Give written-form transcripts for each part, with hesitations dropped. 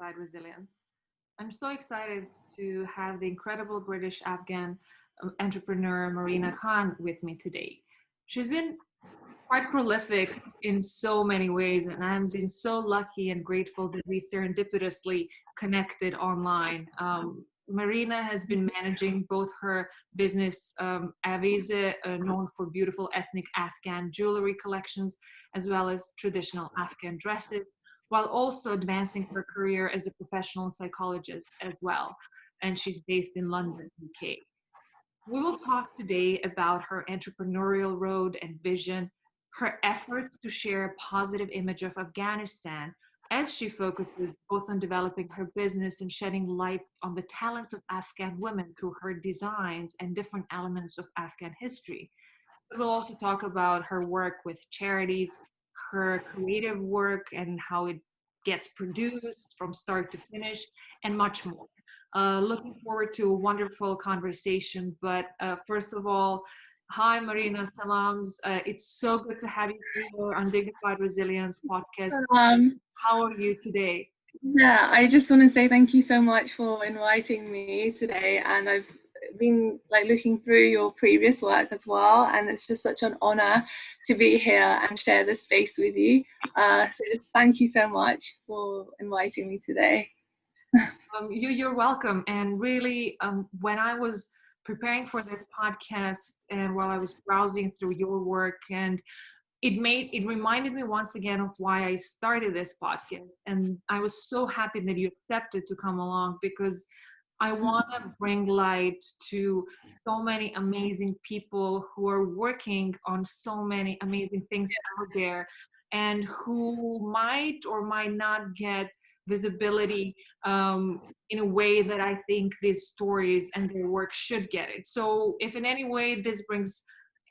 Undignified Resilience. I'm so excited to have the incredible British-Afghan entrepreneur Marina Khan with me today. She's been quite prolific in so many ways, and I've been so lucky and grateful that we serendipitously connected online. Marina has been managing both her business, Avizeh, known for beautiful ethnic Afghan jewellery collections, as well as traditional Afghan dresses, while also advancing her career as a professional psychologist as well. And she's based in London, UK. We will talk today about her entrepreneurial road and vision, her efforts to share a positive image of Afghanistan as she focuses both on developing her business and shedding light on the talents of Afghan women through her designs and different elements of Afghan history. We will also talk about her work with charities, her creative work and how it gets produced from start to finish, and much more. Looking forward to a wonderful conversation. But first of all, hi Marina, salams. It's so good to have you here on Dignified Resilience podcast. How are you today? Yeah, I just want to say thank you so much for inviting me today, and I've been looking through your previous work as well, and it's just such an honor to be here and share this space with you. So just thank you so much for inviting me today. You're welcome. And really, when I was preparing for this podcast and while I was browsing through your work, and it reminded me once again of why I started this podcast. And I was so happy that you accepted to come along, because I want to bring light to so many amazing people who are working on so many amazing things out there, and who might or might not get visibility in a way that I think these stories and their work should get it. So if in any way this brings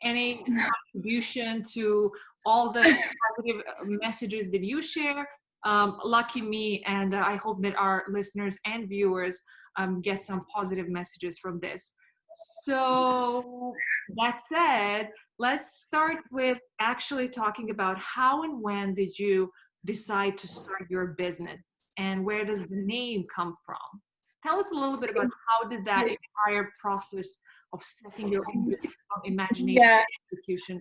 any contribution to all the positive messages that you share, lucky me, and I hope that our listeners and viewers get some positive messages from this. So that said, let's start with actually talking about how and when did you decide to start your business, and where does the name come from? Tell us a little bit about how did that entire process of setting your own business from imagination to execution.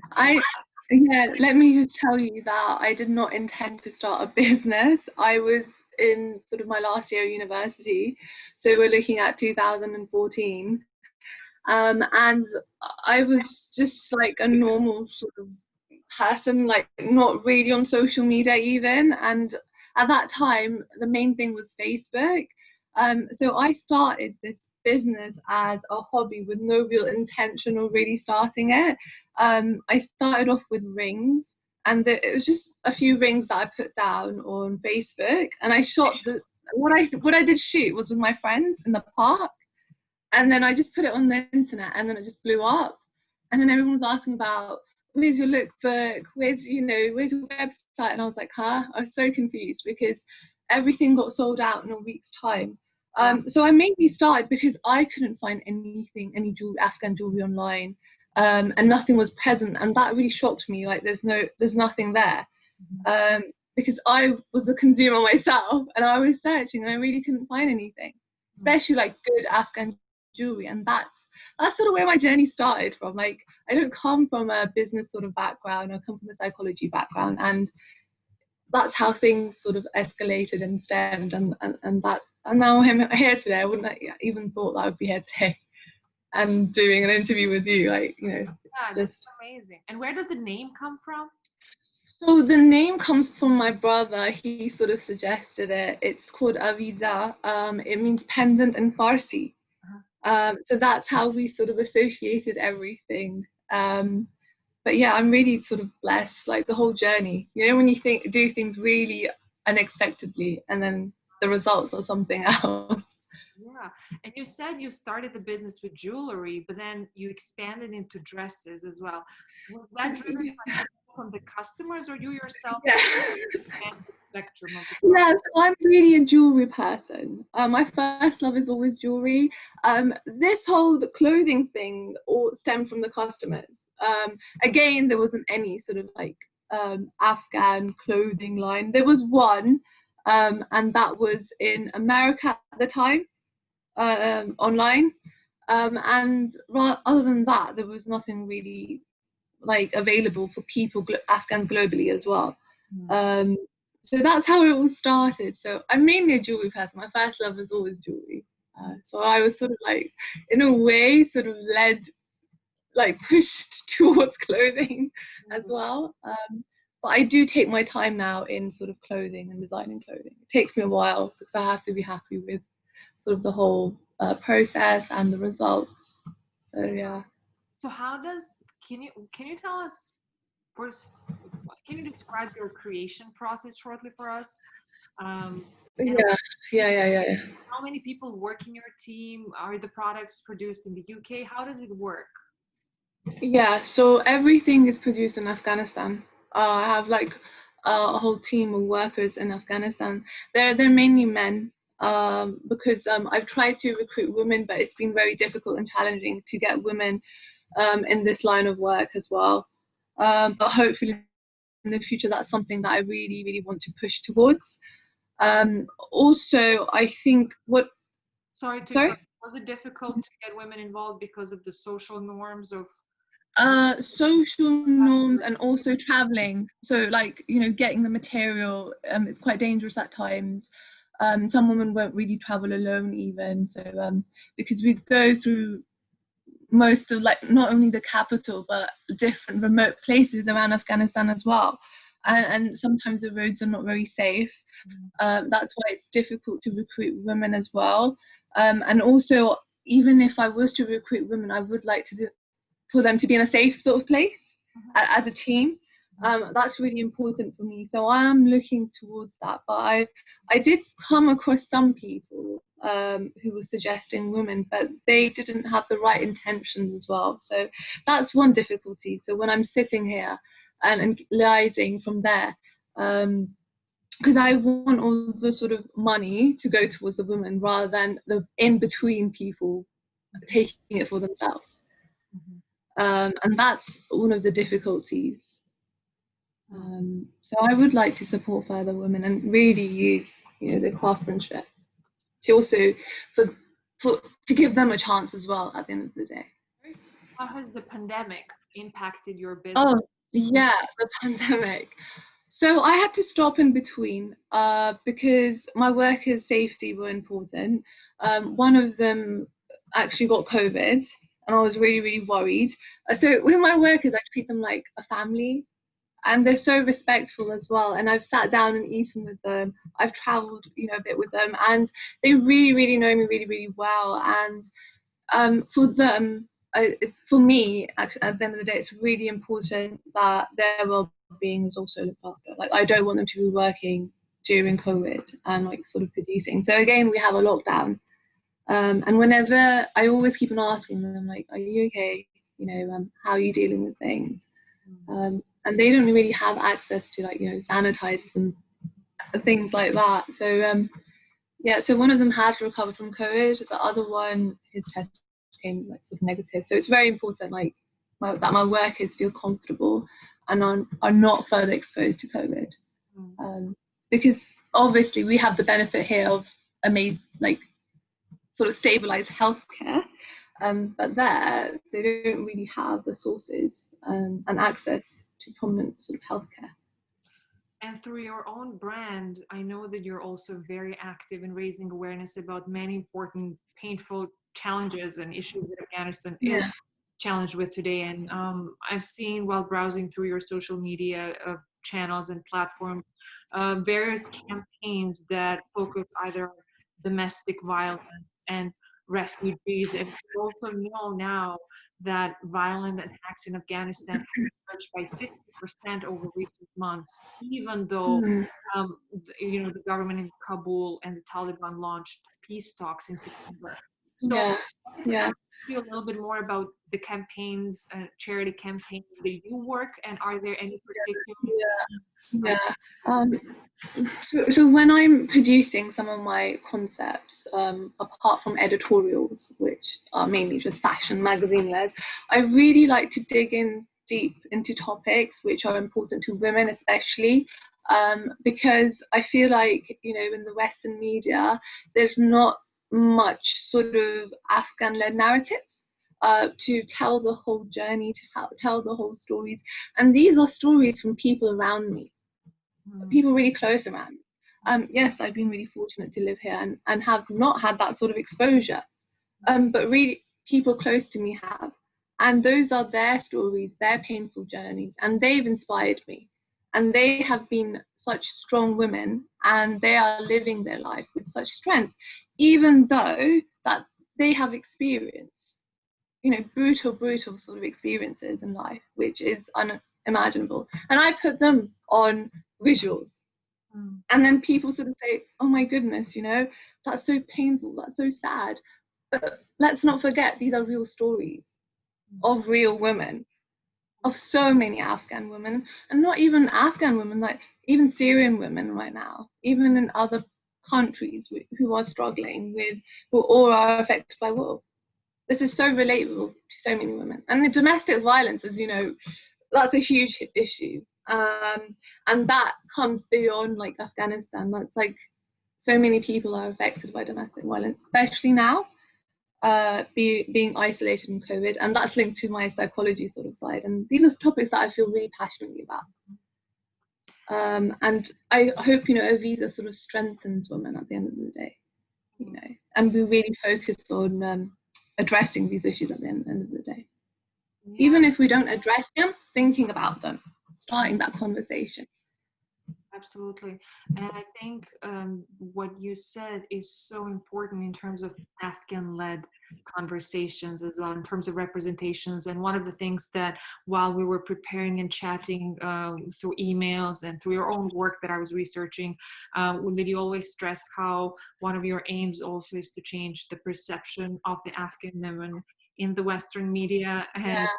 Let me just tell you that I did not intend to start a business. I was in sort of my last year of university, so we're looking at 2014, and I was just like a normal sort of person, like not really on social media even, and at that time the main thing was Facebook. So I started this business as a hobby with no real intention of really starting it. I started off with rings, and it was just a few rings that I put down on Facebook, and I shot what I did shoot was with my friends in the park, and then I just put it on the internet, and then it just blew up, and then everyone was asking about, where's your lookbook, where's your website, and I was like, huh? I was so confused because everything got sold out in a week's time. So I mainly started because I couldn't find any Afghan jewelry online, and nothing was present, and that really shocked me. Like there's nothing there, because I was a consumer myself, and I was searching, and I really couldn't find anything, especially like good Afghan jewelry, and that's sort of where my journey started from. Like I don't come from a business sort of background, I come from a psychology background, and that's how things sort of escalated and stemmed, and now I'm here today. I wouldn't have even thought that I would be here today and doing an interview with you. It's just amazing. And where does the name come from? So the name comes from my brother. He sort of suggested it. It's called Avizeh. It means pendant in Farsi. So that's how we sort of associated everything. But yeah, I'm really sort of blessed, like the whole journey. When you do things really unexpectedly, and then the results are something else. Yeah, and you said you started the business with jewelry, but then you expanded into dresses as well. Was that driven from the customers, or you yourself? Yeah. The spectrum of the yeah, so I'm really a jewelry person. My first love is always jewelry. This whole clothing thing all stemmed from the customers. Again, there wasn't any sort of like Afghan clothing line. There was one, and that was in America at the time, online. And other than that, there was nothing really like available for people, Afghans globally as well. Um, so that's how it all started. So I'm mainly a jewelry person. My first love was always jewelry. So I was sort of like, in a way, sort of led, like pushed towards clothing as well. But I do take my time now in sort of clothing and designing clothing. It takes me a while because I have to be happy with sort of the whole process and the results. So yeah. So can you tell us first, can you describe your creation process shortly for us? And Yeah, yeah. how many people work in your team? Are the products produced in the UK? How does it work? Yeah, so everything is produced in Afghanistan. I have like a whole team of workers in Afghanistan. They're mainly men, because I've tried to recruit women, but it's been very difficult and challenging to get women in this line of work as well. But hopefully in the future, that's something that I really, really want to push towards. Also, I think what, Sorry to sorry? interrupt. Was it difficult to get women involved because of the social norms of Social norms and also traveling. So like, getting the material, it's quite dangerous at times. Some women won't really travel alone even. So because we go through most of, like, not only the capital but different remote places around Afghanistan as well. And sometimes the roads are not very safe. That's why it's difficult to recruit women as well. And also, even if I was to recruit women, I would like to for them to be in a safe sort of place as a team. That's really important for me. So I am looking towards that. But I did come across some people who were suggesting women, but they didn't have the right intentions as well. So that's one difficulty. So when I'm sitting here and liaising from there, because I want all the sort of money to go towards the women rather than the in between people taking it for themselves. And that's one of the difficulties. So I would like to support further women and really use, the craftsmanship to also for to give them a chance as well at the end of the day. how has the pandemic impacted your business? Oh yeah, the pandemic. So I had to stop in between because my workers' safety were important. One of them actually got COVID, and I was really, really worried. So with my workers, I treat them like a family, and they're so respectful as well. And I've sat down and eaten with them. I've traveled, a bit with them, and they really, really know me really, really well. And for them, it's for me. Actually, at the end of the day, it's really important that their well-being is also looked after. Like, I don't want them to be working during COVID and like sort of producing. So again, we have a lockdown, and whenever I always keep on asking them, like, "Are you okay? How are you dealing with things?" And they don't really have access to, like, sanitizers and things like that. So yeah, so one of them has recovered from COVID. The other one, his test came like sort of negative. So it's very important, like, that my workers feel comfortable and are not further exposed to COVID. Because obviously we have the benefit here of amazing, like, sort of stabilized healthcare. But there, they don't really have the sources and access to prominent sort of healthcare. And through your own brand, I know that you're also very active in raising awareness about many important, painful challenges and issues that Afghanistan is Yeah. challenged with today. And I've seen, while browsing through your social media channels and platforms, various campaigns that focus either on domestic violence and refugees. And we also know now that violent attacks in Afghanistan have surged by 50% over recent months, even though the government in Kabul and the Taliban launched peace talks in September. So Yeah. I wanted to Yeah. ask you a little bit more about the campaigns, charity campaigns that you work, and are there any particular Yeah. Um, so when I'm producing some of my concepts, apart from editorials, which are mainly just fashion magazine led, I really like to dig in deep into topics which are important to women, especially because I feel like, you know, in the Western media, there's not much sort of Afghan-led narratives to tell the whole journey, to tell the whole stories. And these are stories from people around me, people really close around me. Yes, I've been really fortunate to live here and have not had that sort of exposure. But really, people close to me have. And those are their stories, their painful journeys, and they've inspired me. And they have been such strong women, and they are living their life with such strength, even though that they have experienced, you know, brutal sort of experiences in life, which is unimaginable. And I put them on visuals. And then people sort of say, oh my goodness, you know, that's so painful, that's so sad. But let's not forget, these are real stories of real women, of so many Afghan women, and not even Afghan women, like even Syrian women right now, even in other countries who are struggling with, who all are affected by war. This is so relatable to so many women. And the domestic violence, as you know, that's a huge issue. And that comes beyond like Afghanistan. That's like so many people are affected by domestic violence, especially now, being isolated in COVID. And that's linked to my psychology sort of side. And these are topics that I feel really passionately about. And I hope, you know, Avizeh sort of strengthens women at the end of the day, you know, and we really focus on addressing these issues at the end of the day. Yeah. Even if we don't address them, thinking about them, starting that conversation. Absolutely. And I think what you said is so important in terms of Afghan-led conversations as well, in terms of representations. And one of the things that while we were preparing and chatting through emails and through your own work that I was researching, that you always stressed how one of your aims also is to change the perception of the Afghan women in the Western media. And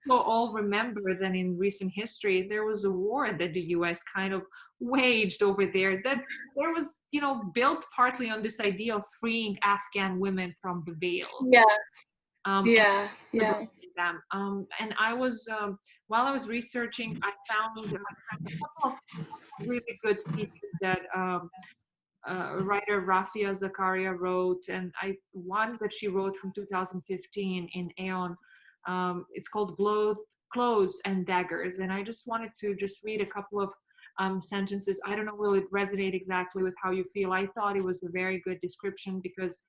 we'll all remember that in recent history, there was a war that the US kind of waged over there that there was, you know, built partly on this idea of freeing Afghan women from the veil. Them. And I was, while I was researching, I found a couple of really good pieces that writer Rafia Zakaria wrote, and one that she wrote from 2015 in Aeon. It's called Clothes and Daggers, and I just wanted to just read a couple of sentences. I don't know, will it resonate exactly with how you feel? I thought it was a very good description because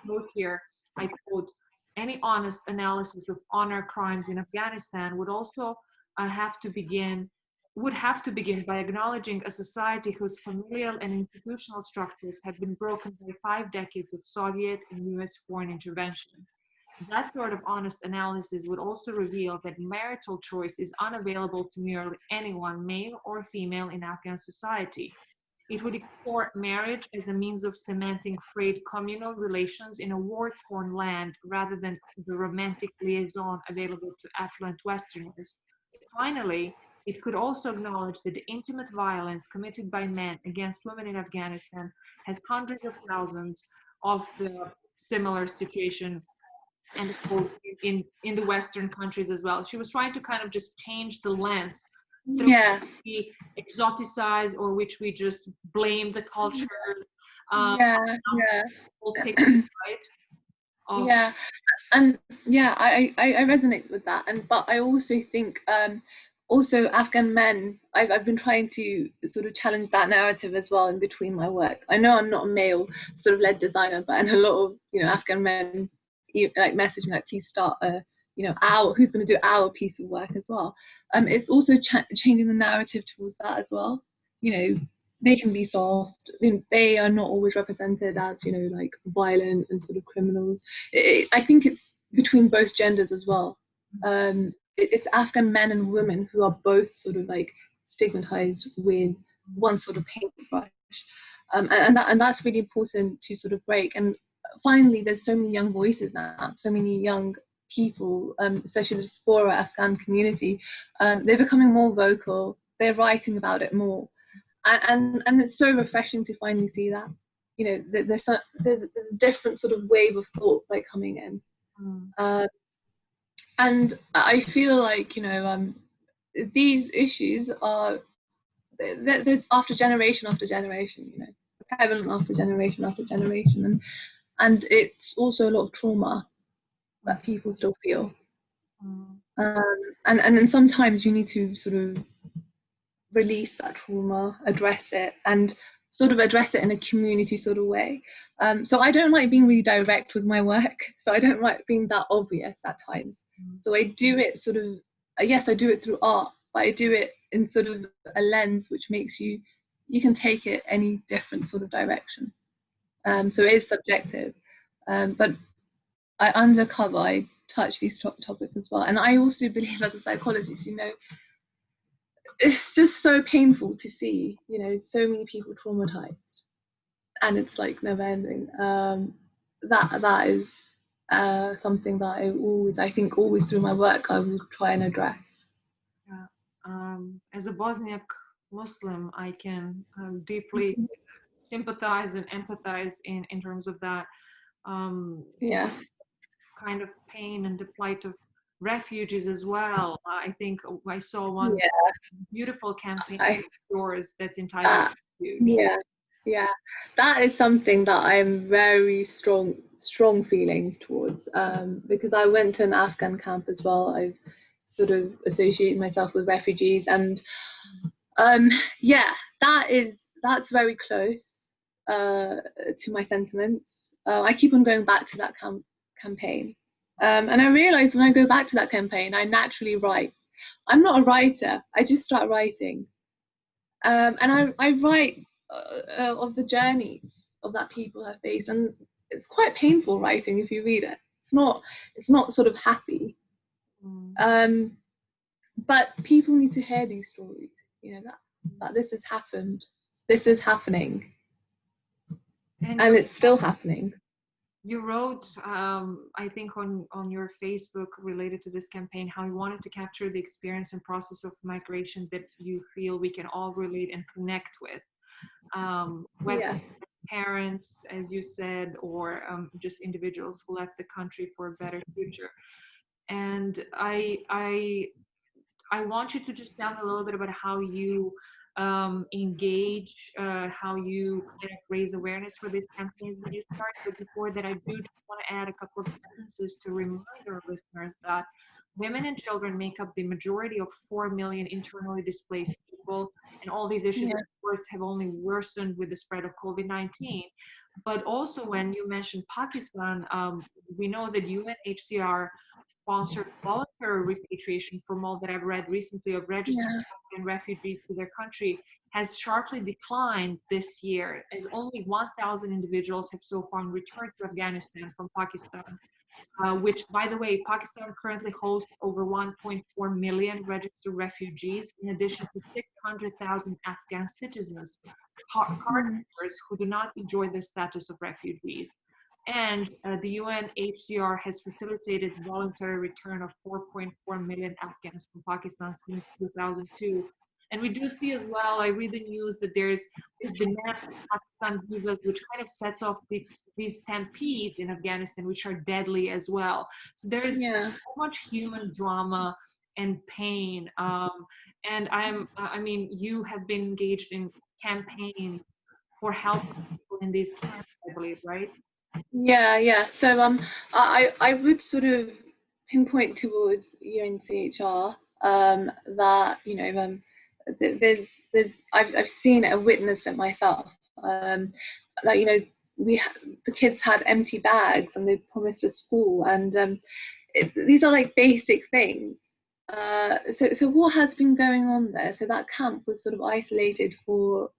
both here, I quote, any honest analysis of honor crimes in Afghanistan would also would have to begin by acknowledging a society whose familial and institutional structures have been broken by 5 decades of Soviet and US foreign intervention. That sort of honest analysis would also reveal that marital choice is unavailable to nearly anyone, male or female, in Afghan society. It would explore marriage as a means of cementing frayed communal relations in a war-torn land rather than the romantic liaison available to affluent Westerners. Finally, it could also acknowledge that the intimate violence committed by men against women in Afghanistan has hundreds of thousands of the similar situation and in the Western countries as well. She was trying to kind of just change the lens through which we exoticize or which we just blame the culture. Picture, right? And I resonate with that. And but I also think also Afghan men, I've been trying to sort of challenge that narrative as well in between my work. I know I'm not a male sort of led designer, but and a lot of, you know, Afghan men like message me like, please start a, you know, who's going to do our piece of work as well. It's also changing the narrative towards that as well. You know, they can be soft. They are not always represented as, you know, like violent and sort of criminals. I think it's between both genders as well. It's Afghan men and women who are both sort of like stigmatized with one sort of paintbrush. And that's really important to sort of break. And finally, there's so many young voices now, so many young people, especially the diaspora Afghan community. They're becoming more vocal. They're writing about it more, and it's so refreshing to finally see that. You know, there's a different sort of wave of thought like coming in, and I feel like, you know, these issues are they're after generation after generation, you know, prevalent after generation, and it's also a lot of trauma that people still feel. And then sometimes you need to sort of release that trauma, address it, and sort of address it in a community sort of way. So I don't like being really direct with my work. So I don't like being that obvious at times. So I do it sort of, yes, I do it through art, but I do it in sort of a lens which makes you can take it any different sort of direction. So it is subjective, but I touch these topics as well. And I also believe, as a psychologist, you know, it's just so painful to see, you know, so many people traumatized, and it's like never ending. That is something that I think always through my work I will try and address. Yeah. As a Bosniak Muslim, I can deeply sympathize and empathize in terms of that. Yeah. Kind of pain and the plight of refugees as well. I think I saw one Yeah. beautiful campaign I, of yours that's entitled Refuge. yeah. Yeah. That is something that I'm very strong feelings towards, because I went to an Afghan camp as well. I've sort of associated myself with refugees, and yeah, that's very close to my sentiments. I keep on going back to that campaign, and I realize when I go back to that campaign, I naturally write. I'm not a writer. I just start writing, and I write of the journeys of that people have faced, and it's quite painful writing if you read it. It's not sort of happy. But people need to hear these stories, you know, that this has happened, this is happening, and it's still happening. You wrote, I think, on your Facebook related to this campaign, how you wanted to capture the experience and process of migration that you feel we can all relate and connect with, whether parents, as you said, or just individuals who left the country for a better future. And I want you to just tell me a little bit about how you engage, how you kind of raise awareness for these campaigns that you start. But before that, I do just want to add a couple of sentences to remind our listeners that women and children make up the majority of 4 million internally displaced people. And all these issues, of course, have only worsened with the spread of COVID-19. But also, when you mentioned Pakistan, we know that UNHCR sponsored voluntary repatriation, from all that I've read recently, of registered Afghan refugees to their country has sharply declined this year, as only 1,000 individuals have so far returned to Afghanistan from Pakistan, which, by the way, Pakistan currently hosts over 1.4 million registered refugees, in addition to 600,000 Afghan citizens, card holders who do not enjoy the status of refugees. And the UNHCR has facilitated voluntary return of 4.4 million Afghans from Pakistan since 2002. And we do see as well, I read the news, that there's this demand for Pakistan visas, which kind of sets off these stampedes in Afghanistan, which are deadly as well. So there is so much human drama and pain. And I mean, you have been engaged in campaigns for helping people in these camps, I believe, right? Yeah. So I would sort of pinpoint towards UNCHR, that, you know, there's I've seen it, I've witnessed it myself. That, you know, the kids had empty bags and they promised a school, and these are like basic things. So what has been going on there? So that camp was sort of isolated for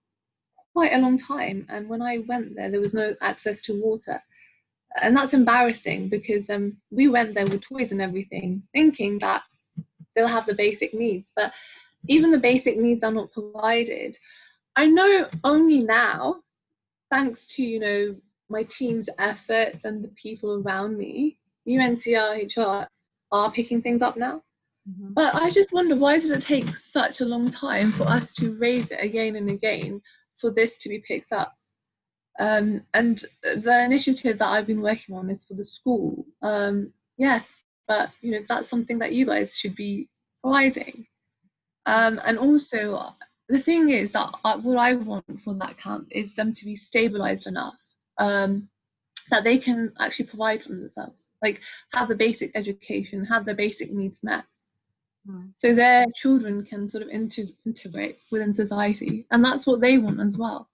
quite a long time, and when I went there was no access to water. And that's embarrassing, because we went there with toys and everything, thinking that they'll have the basic needs, but even the basic needs are not provided. I know only now, thanks to, you know, my team's efforts and the people around me, UNCRHR are picking things up now. But I just wonder, why does it take such a long time for us to raise it again and again for this to be picked up? And the initiative that I've been working on is for the school. Yes, but, you know, that's something that you guys should be providing. And also, the thing is that what I want for that camp is them to be stabilized enough that they can actually provide for themselves, like have a basic education, have their basic needs met, so their children can sort of integrate within society, and that's what they want as well.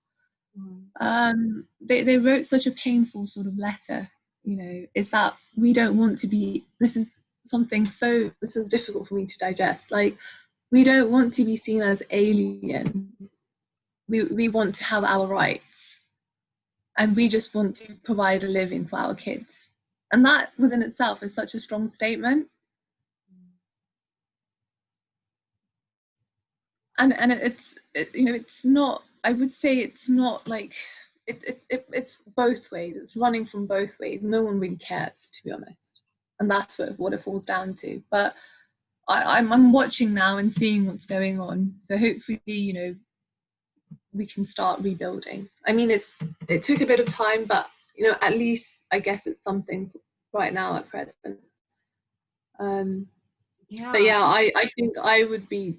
They wrote such a painful sort of letter, you know, is that we don't want to be, this was difficult for me to digest, like we don't want to be seen as alien, we want to have our rights, and we just want to provide a living for our kids, and that within itself is such a strong statement. And you know, it's not, I would say it's not like it's both ways, it's running from both ways, no one really cares, to be honest, and that's what it falls down to. But I'm watching now and seeing what's going on, so hopefully, you know, we can start rebuilding. I mean, it took a bit of time, but you know, at least I guess it's something right now at present. But yeah, I think I would be,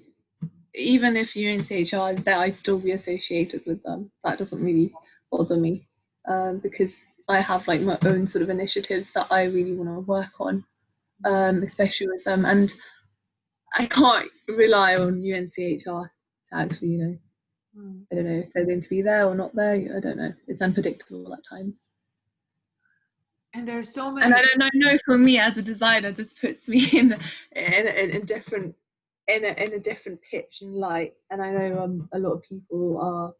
even if UNCHR is there, I'd still be associated with them. That doesn't really bother me, because I have like my own sort of initiatives that I really want to work on, especially with them, and I can't rely on UNCHR to actually, you know, I don't know if they're going to be there or not there. I don't know. It's unpredictable at times. And there's so many. And I know for me as a designer, this puts me in a different in a different pitch and light. And I know a lot of people are,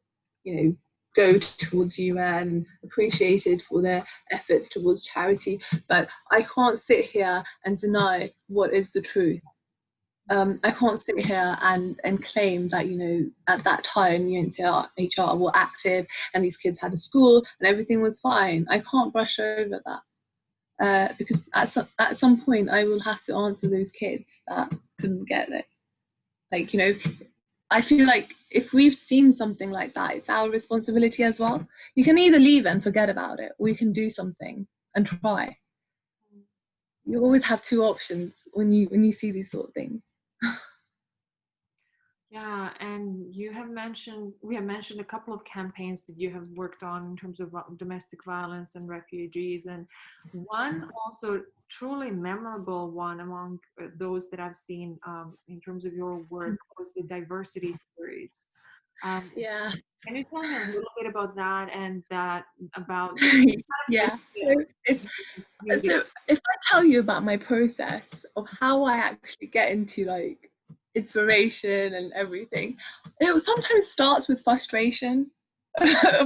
you know, go towards UN, appreciated for their efforts towards charity. But I can't sit here and deny what is the truth. I can't sit here and claim that, you know, at that time UNCHR were active and these kids had a school and everything was fine. I can't brush over that, because at some point I will have to answer those kids that didn't get it. Like, you know, I feel like if we've seen something like that, it's our responsibility as well. You can either leave and forget about it, or you can do something and try. You always have two options when you see these sort of things. Yeah, and we have mentioned a couple of campaigns that you have worked on in terms of domestic violence and refugees, and one also truly memorable one among those that I've seen in terms of your work was the diversity series. Yeah. Can you tell me a little bit about that and about yeah. So if I tell you about my process of how I actually get into like inspiration and everything, it sometimes starts with frustration.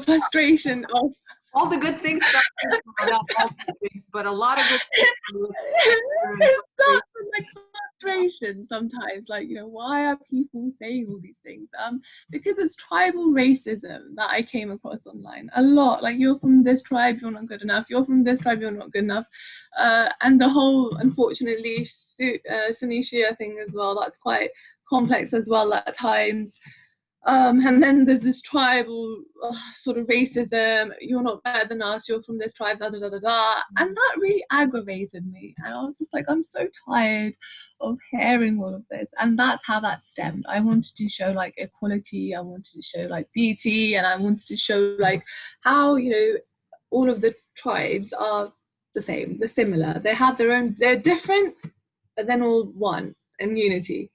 Frustration of all the good things start with, not all the good things, but a lot of good things. It starts with like frustration sometimes, like, you know, why are people saying all these things? Because it's tribal racism that I came across online a lot. Like, you're from this tribe, you're not good enough. You're from this tribe, you're not good enough. And the whole, unfortunately, Sunni Shia thing as well. That's quite complex as well at times. And then there's this tribal sort of racism. You're not better than us. You're from this tribe, da da da da da. And that really aggravated me. And I was just like, I'm so tired of hearing all of this. And that's how that stemmed. I wanted to show like equality. I wanted to show like beauty, and I wanted to show like how, you know, all of the tribes are the same. They're similar. They have their own. They're different, but then all one in unity.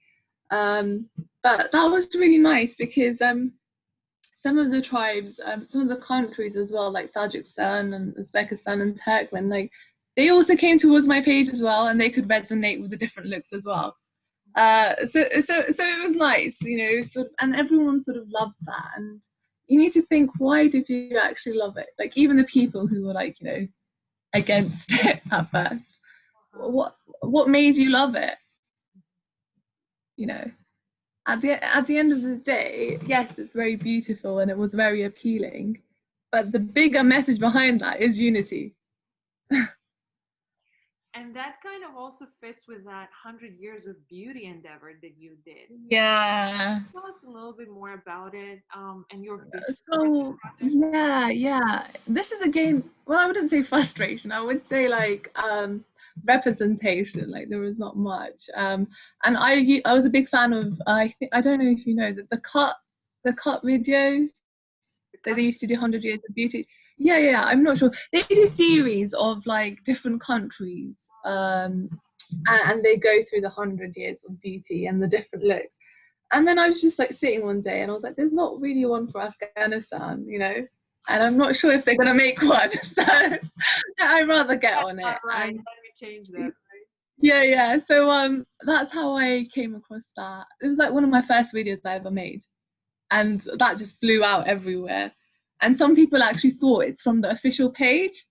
But that was really nice because some of the tribes, some of the countries as well, like Tajikistan and Uzbekistan and Turkmen, like they also came towards my page as well, and they could resonate with the different looks as well. So it was nice, you know, sort of, and everyone sort of loved that. And you need to think, why did you actually love it? Like, even the people who were like, you know, against it at first, what made you love it? You know. At the end of the day, yes, it's very beautiful and it was very appealing, but the bigger message behind that is unity. And that kind of also fits with that 100 Years of Beauty endeavor that you did. Yeah. Tell us a little bit more about it, and your vision. So yeah. This is again, well, I wouldn't say frustration. I would say like representation. Like there was not much. And I was a big fan of, I don't know if you know that the cut videos that they used to do 100 Years of Beauty. Yeah, I'm not sure. They do series of like different countries, and they go through the 100 Years of Beauty and the different looks. And then I was just like sitting one day and I was like, there's not really one for Afghanistan, you know? And I'm not sure if they're going to make one. So I'd rather get on it. All right, let me change that. Right? Yeah. So that's how I came across that. It was like one of my first videos I ever made. And that just blew out everywhere. And some people actually thought it's from the official page.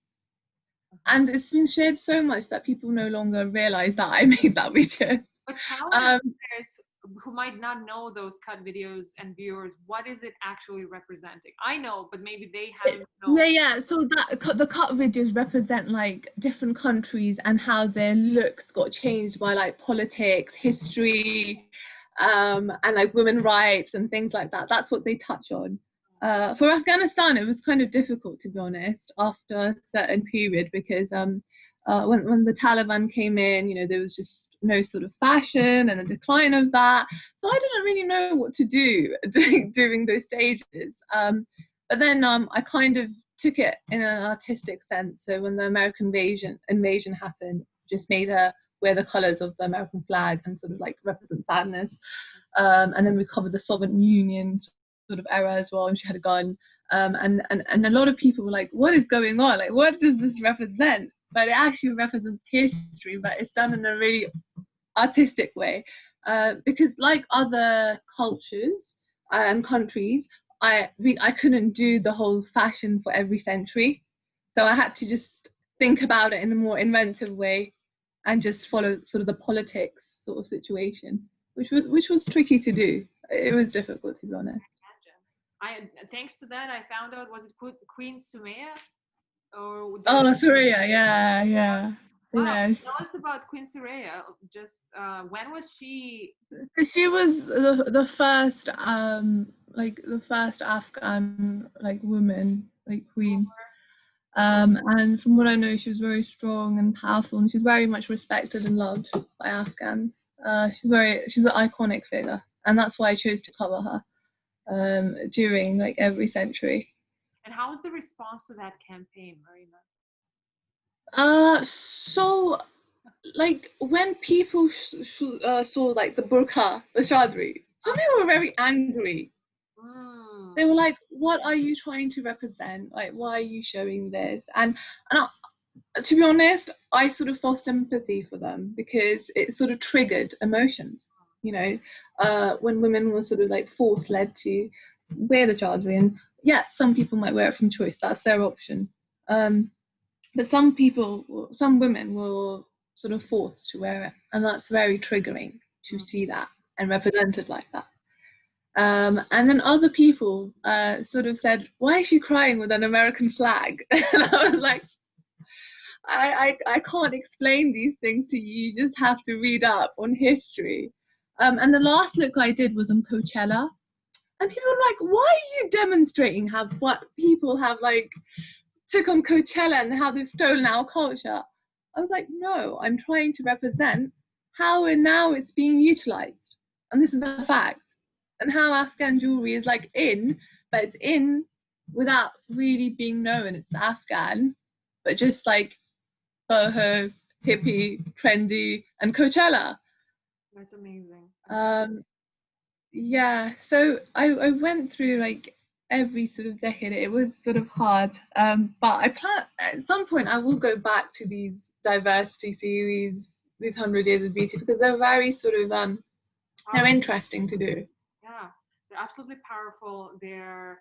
And it's been shared so much that people no longer realize that I made that video. But tell our listeners who might not know those cut videos and viewers, what is it actually representing? I know, but maybe they haven't known. Yeah. So the cut videos represent like different countries and how their looks got changed by like politics, history, and like women's rights and things like that. That's what they touch on. For Afghanistan, it was kind of difficult, to be honest, after a certain period, because when the Taliban came in, you know, there was just no sort of fashion and a decline of that. So I didn't really know what to do during those stages. But then I kind of took it in an artistic sense. So when the American invasion happened, just made her wear the colours of the American flag and sort of like represent sadness. And then we covered the Soviet Union sort of era as well, and she had a gun. And a lot of people were like, what is going on? Like, what does this represent? But it actually represents history, but it's done in a really artistic way. Because like other cultures and countries, I couldn't do the whole fashion for every century. So I had to just think about it in a more inventive way and just follow sort of the politics sort of situation, which was tricky to do. It was difficult, to be honest. Thanks to that, I found out, was it Queen Sumaya? Oh, Suraya, yeah. Wow. Yeah. Tell us about Queen Suraya. Just when was she? She was the first the first Afghan like woman, like queen. And from what I know, she was very strong and powerful, and she's very much respected and loved by Afghans. She's an iconic figure, and that's why I chose to cover her during like every century. And how was the response to that campaign, Marina? So like when people saw like the burqa, the chadri, some people were very angry. They were like, what are you trying to represent? Like, why are you showing this? And to be honest, I sort of felt sympathy for them because it sort of triggered emotions, you know, when women were sort of like led to wear the chadri. And yeah, some people might wear it from choice, that's their option. But some women were sort of forced to wear it, and that's very triggering to see that and represented like that. And then other people sort of said, why is she crying with an American flag? And I was like, I can't explain these things to you. You just have to read up on history. And the last look I did was on Coachella. And people were like, why are you demonstrating what people have like took on Coachella and how they've stolen our culture? I was like, no, I'm trying to represent how now it's being utilized. And this is a fact. And how Afghan jewelry is like but it's in without really being known it's Afghan, but just like boho, hippie, trendy, and Coachella. That's amazing. Yeah, so I went through like every sort of decade. It was sort of hard, but I plan at some point I will go back to these diversity series, these 100 Years of Beauty, because they're very sort of they're interesting to do. Yeah, they're absolutely powerful. They're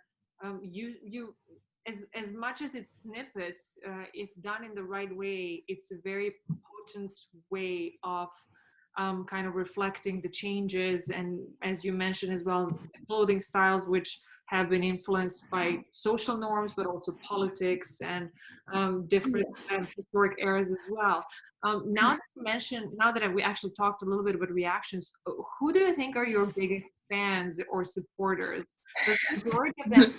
as much as it's snippets, if done in the right way, it's a very potent way of kind of reflecting the changes, and as you mentioned as well, clothing styles which have been influenced by social norms, but also politics and different historic eras as well. Now that you mentioned, now that we actually talked a little bit about reactions, who do you think are your biggest fans or supporters? Does the majority of them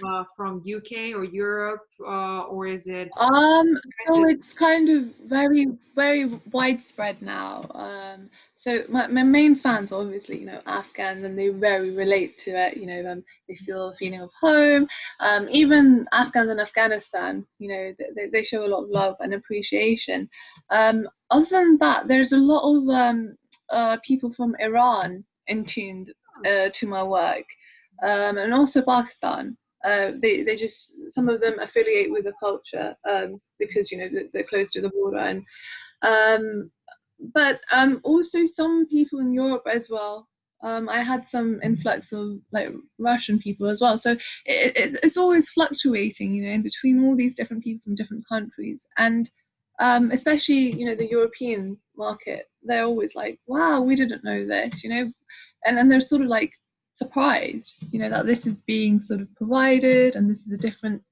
come from UK or Europe, or is it? So it's kind of very, very widespread now. So my main fans are obviously, Afghans, and they very relate to it. They feel a feeling of home. Even Afghans in Afghanistan, they show a lot of love and appreciation. Other than that, there's a lot of people from Iran in tuned to my work, and also Pakistan. They just, some of them affiliate with the culture because they're close to the border, and but also some people in Europe as well. I had some influx of like Russian people as well, so it's always fluctuating, in between all these different people from different countries, and especially the European market. They're always like, wow, we didn't know this, and then they're sort of like surprised, that this is being sort of provided, and this is a different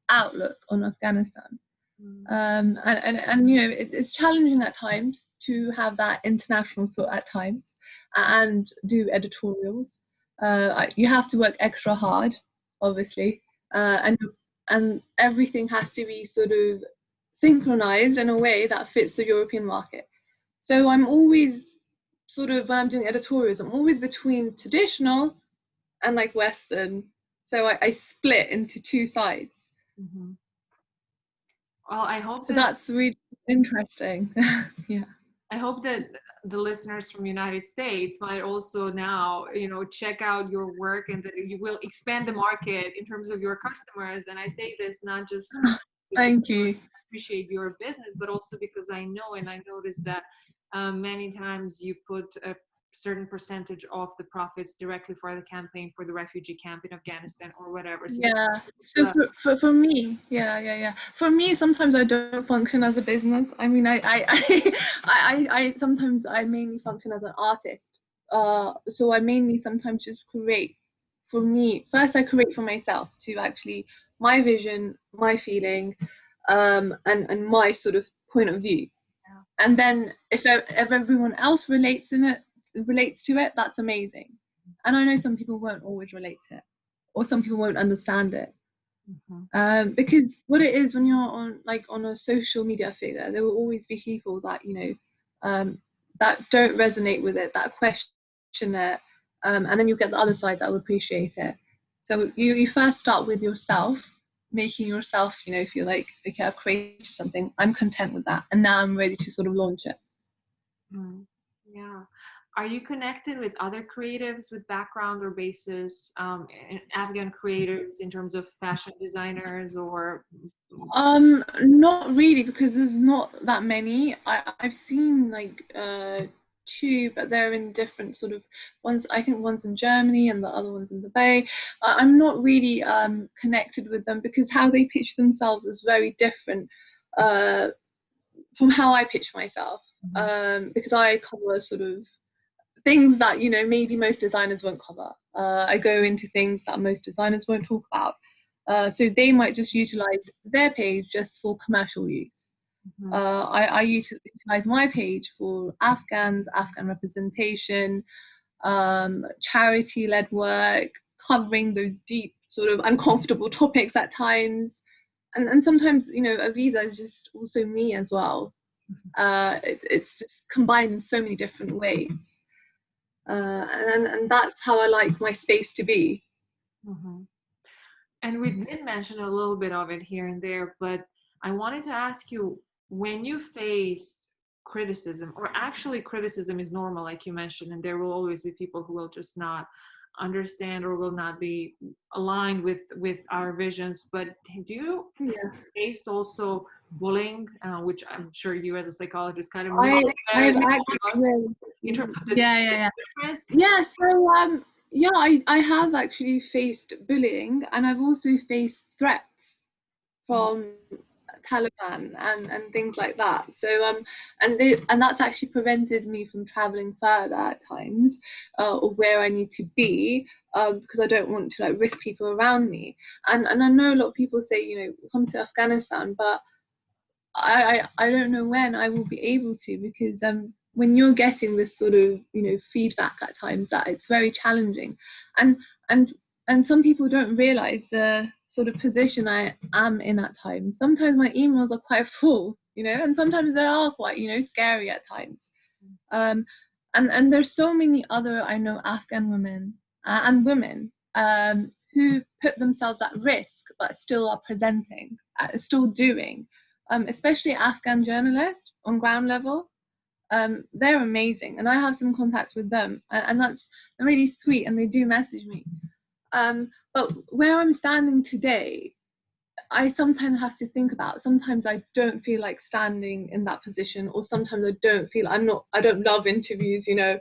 outlook on Afghanistan. And it's challenging at times to have that international thought at times and do editorials. You have to work extra hard, obviously, and everything has to be sort of synchronized in a way that fits the European market. So I'm always sort of, when I'm doing editorials, I'm always between traditional and like Western. So I split into two sides. Mm-hmm. Well, I hope so that's really interesting. Yeah. I hope that the listeners from United States might also now, check out your work, and that you will expand the market in terms of your customers. And I say this not just Thank you. Appreciate your business, but also because I know, and I noticed that many times you put a certain percentage of the profits directly for the campaign for the refugee camp in Afghanistan or whatever. So so for me, for me, sometimes I don't function as a business. I mean, I sometimes I mainly function as an artist. So I mainly sometimes just create. For me, first I create for myself, to actually my vision, my feeling, and my sort of point of view. And then if everyone else relates to it, that's amazing. And I know some people won't always relate to it, or some people won't understand it. Because what it is, when you're on a social media figure, there will always be people that that don't resonate with it, that question it, and then you get the other side that will appreciate it. So you first start with yourself, making yourself feel like, okay, I've created something, I'm content with that, and now I'm ready to sort of launch it. Yeah. Are you connected with other creatives with background or basis, Afghan creators, in terms of fashion designers, or? Not really, because there's not that many. I've seen like two, but they're in different sort of ones. I think one's in Germany and the other one's in the Bay. I'm not really connected with them, because how they pitch themselves is very different from how I pitch myself. Because I cover sort of things that maybe most designers won't cover. I go into things that most designers won't talk about. So they might just utilize their page just for commercial use. I utilize my page for Afghans, Afghan representation, charity-led work, covering those deep sort of uncomfortable topics at times. And sometimes, Avizeh is just also me as well. It's just combined in so many different ways. And that's how I like my space to be. And we did mention a little bit of it here and there, but I wanted to ask you, when you face criticism, or actually criticism is normal, like you mentioned, and there will always be people who will just not understand or will not be aligned with our visions, but do you face also bullying, which I'm sure you as a psychologist kind of in terms of the difference? So I have actually faced bullying, and I've also faced threats from Taliban and things like that. So and that's actually prevented me from traveling further at times, or where I need to be, because I don't want to like risk people around me. And I know a lot of people say, you know, come to Afghanistan, but I don't know when I will be able to, because when you're getting this sort of, you know, feedback at times, that it's very challenging, and and and some people don't realize the sort of position I am in at times. Sometimes my emails are quite full, you know, and sometimes they are quite, you know, scary at times. um and there's so many other, I know, Afghan women and women who put themselves at risk but still are presenting, still doing, especially Afghan journalists on ground level. They're amazing, and I have some contacts with them, and that's really sweet, and they do message me. But where I'm standing today, I sometimes have to think about, sometimes I don't feel like standing in that position, or sometimes I don't love interviews, you know.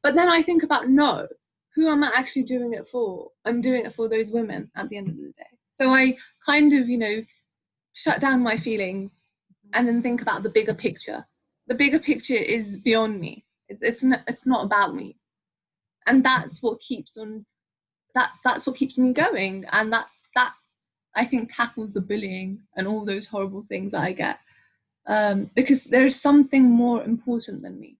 But then I think about, no, who am I actually doing it for? I'm doing it for those women at the end of the day. So I kind of, you know, shut down my feelings and then think about the bigger picture. The bigger picture is beyond me. It's not about me, and that's what keeps on that's what keeps me going, and that I think tackles the bullying and all those horrible things that I get, because there's something more important than me,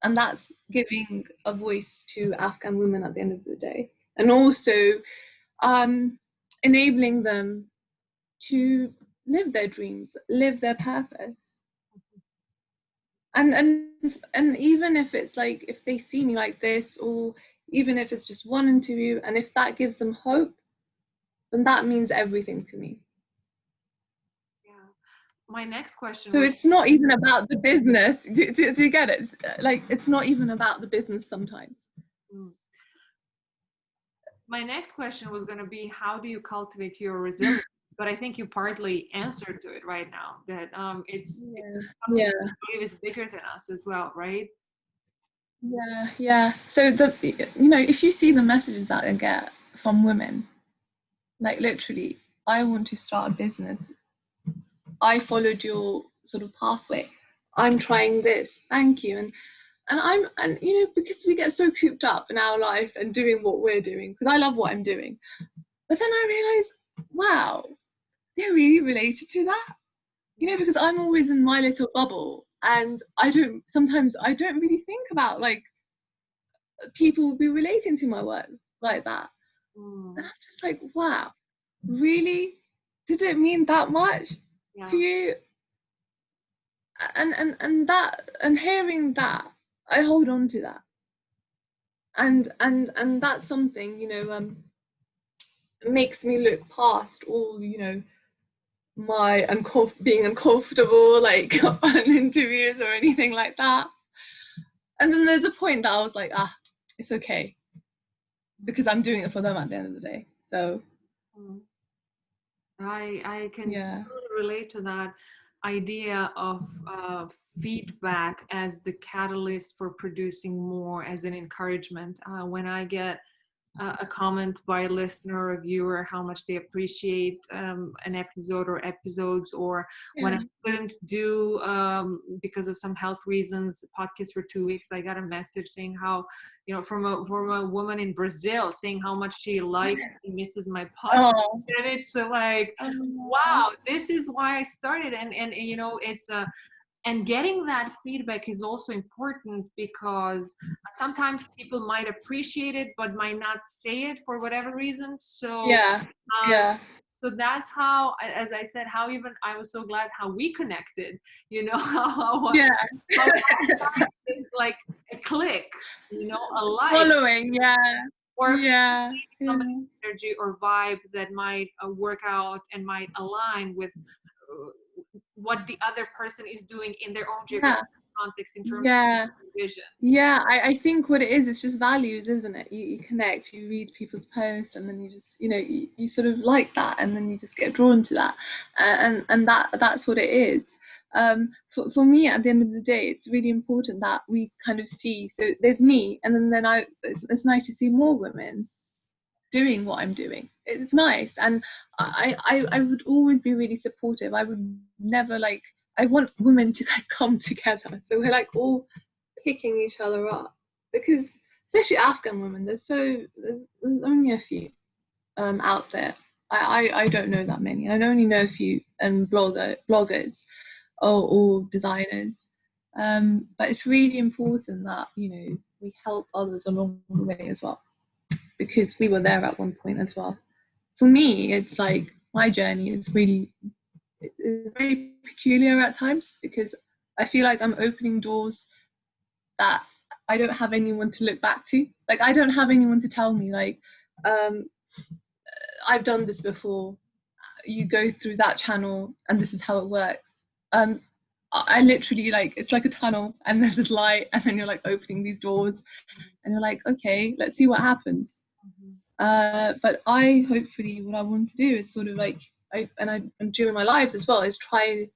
and that's giving a voice to Afghan women at the end of the day, and also um, enabling them to live their dreams, live their purpose. And even if it's like, if they see me like this, or even if it's just one interview, and if that gives them hope, then that means everything to me. Yeah. My next question So was, it's not even about the business. Do you get it? Like, it's not even about the business sometimes. mm, my next question was going to be, how do you cultivate your resilience? But I think you partly answered to it right now, that it's Yeah, something yeah, I believe is bigger than us as well, right? yeah, yeah. So you know, if you see the messages that I get from women, like literally, I want to start a business. I followed your sort of pathway. I'm trying this. Thank you. And you know, because we get so cooped up in our life and doing what we're doing, because I love what I'm doing. But then I realize, wow, they're really related to that. You know, Yeah. because I'm always in my little bubble, and sometimes I don't really think about like people will be relating to my work like that. And Mm, I'm just like, wow, really? Did it mean that much to yeah. you? And hearing that, I hold on to that. And that's something, you know, makes me look past all, you know, my being uncomfortable, like on interviews or anything like that. And then there's a point that I was like, it's okay, because I'm doing it for them at the end of the day. So Mm. I can yeah, totally relate to that idea of feedback as the catalyst for producing more, as an encouragement. When I get a comment by a listener or viewer, how much they appreciate an episode or episodes, or when I yeah, couldn't do, because of some health reasons, podcast for 2 weeks, I got a message saying how, you know, from a woman in Brazil, saying how much she likes and misses my podcast. oh, And it's like, um, wow, this is why I started. And you know, it's and getting that feedback is also important, because sometimes people might appreciate it but might not say it for whatever reason. So yeah, um, yeah, so that's how, as I said, how even I was so glad how we connected, you know. yeah. How that started like a click, you know, a like, Following, yeah, or if yeah, somebody's yeah, energy or vibe that might work out and might align with what the other person is doing in their own geographic yeah, context in terms yeah. of vision. Yeah, I think what it is, it's just values, isn't it? You connect, you read people's posts, and then you just, you know, you sort of like that, and then you just get drawn to that, and that's what it is. For me, at the end of the day, it's really important that we kind of see. So there's me, and then it's nice to see more women doing what I'm doing. It's nice, and I would always be really supportive. I would never like. I want women to like come together, so we're like all picking each other up, because especially Afghan women, there's only a few out there. I don't know that many. I only know a few, and bloggers or designers. But it's really important that, you know, we help others along the way as well, because we were there at one point as well. For me, it's like my journey is very peculiar at times, because I feel like I'm opening doors that I don't have anyone to look back to. Like, I don't have anyone to tell me like, um, I've done this before. You go through that channel, and this is how it works. I literally, like, it's like a tunnel, and there's light, and then you're like opening these doors, and you're like, okay, let's see what happens. But hopefully, what I want to do is sort of like, and during my lives as well, is try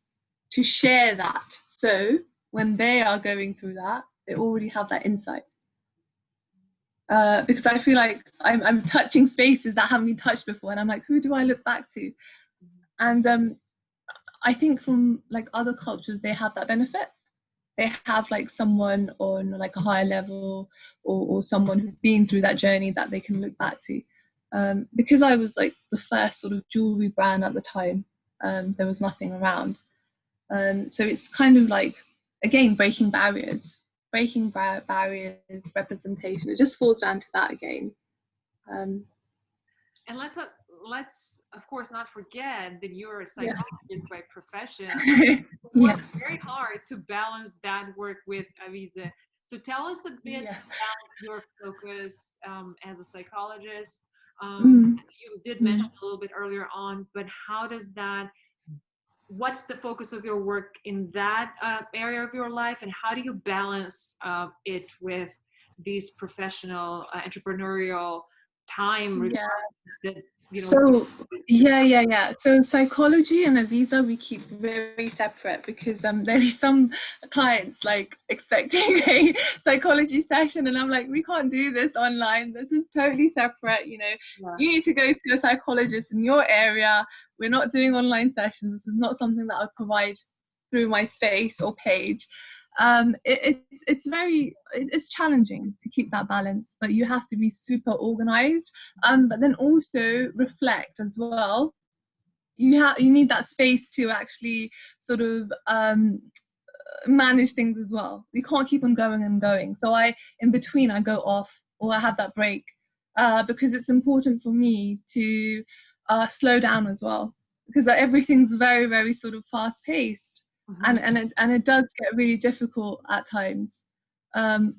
to share that. So when they are going through that, they already have that insight. Because I feel like I'm touching spaces that haven't been touched before, and I'm like, who do I look back to? And I think from like other cultures, they have that benefit. They have like someone on like a higher level, or someone who's been through that journey that they can look back to. Because I was like the first sort of jewellery brand at the time, there was nothing around. So it's kind of like, again, breaking barriers, representation. It just falls down to that again. And let's of course not forget that you're a Yeah. psychologist by profession. You Yeah. work very hard to balance that work with Avizeh. So tell us a bit Yeah. about your focus as a psychologist. Mm. You did Mm. mention a little bit earlier on, but what's the focus of your work in that area of your life, and how do you balance it with these professional, entrepreneurial time Yeah. requirements that, you know? So yeah. So psychology and Avizeh we keep very separate, because there is some clients like expecting a psychology session, and I'm like, we can't do this online. This is totally separate. You know, Yeah. you need to go to a psychologist in your area. We're not doing online sessions. This is not something that I provide through my space or page. It's challenging to keep that balance, but you have to be super organized, but then also reflect as well. You need that space to actually sort of manage things as well. You can't keep on going and going. So in between, I go off, or I have that break, because it's important for me to slow down as well, because everything's very, very sort of fast paced, Mhm. and it does get really difficult at times. Um,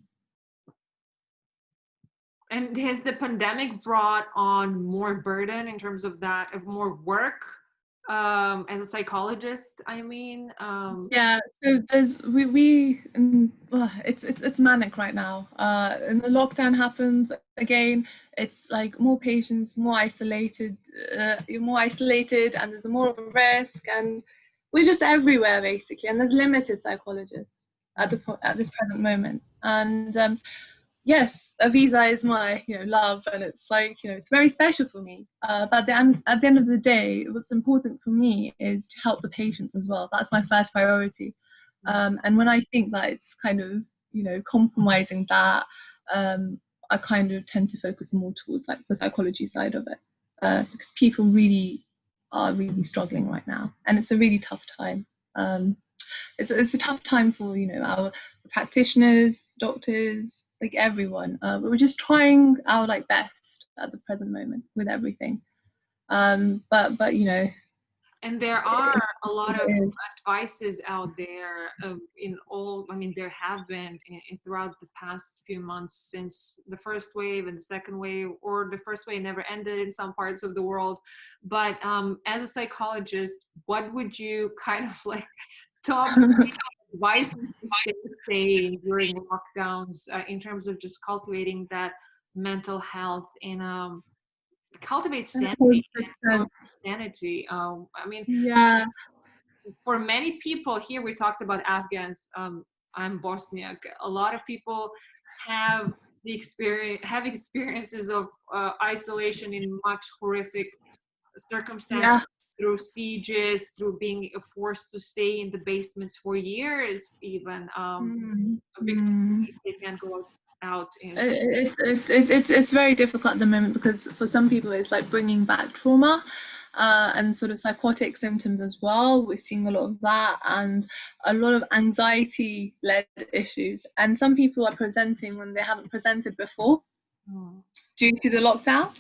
And has the pandemic brought on more burden in terms of that, of more work as a psychologist? I mean, Yeah, so it's manic right now. And the lockdown happens again. It's like more patients, you're more isolated, and there's more of a risk, and we're just everywhere basically. And there's limited psychologists at this present moment. And yes, Avizeh is my love, and it's like it's very special for me. But at the end of the day, what's important for me is to help the patients as well. That's my first priority. And when I think that it's kind of compromising that, I kind of tend to focus more towards like the psychology side of it, because people really are really struggling right now, and it's a really tough time. It's a tough time for our practitioners, doctors, like everyone. But we're just trying our like best at the present moment with everything. But and there are a lot of it is. advices out there I mean, there have been throughout the past few months since the first wave and the second wave, or the first wave never ended in some parts of the world. But as a psychologist, what would you kind of like top advices to stay sane during lockdowns in terms of just cultivating that mental health and cultivate sanity or 100%. sanity. I mean, Yeah. for many people here, we talked about Afghans. I'm Bosniak. A lot of people have the experience, have experiences of isolation in much horrific circumstances, Yeah. through sieges, through being forced to stay in the basements for years, even Mm, because mm. they can't go out in. It's very difficult at the moment because for some people it's like bringing back trauma and sort of psychotic symptoms as well. We're seeing a lot of that and a lot of anxiety-led issues. And some people are presenting when they haven't presented before Mm, due to the lockdown.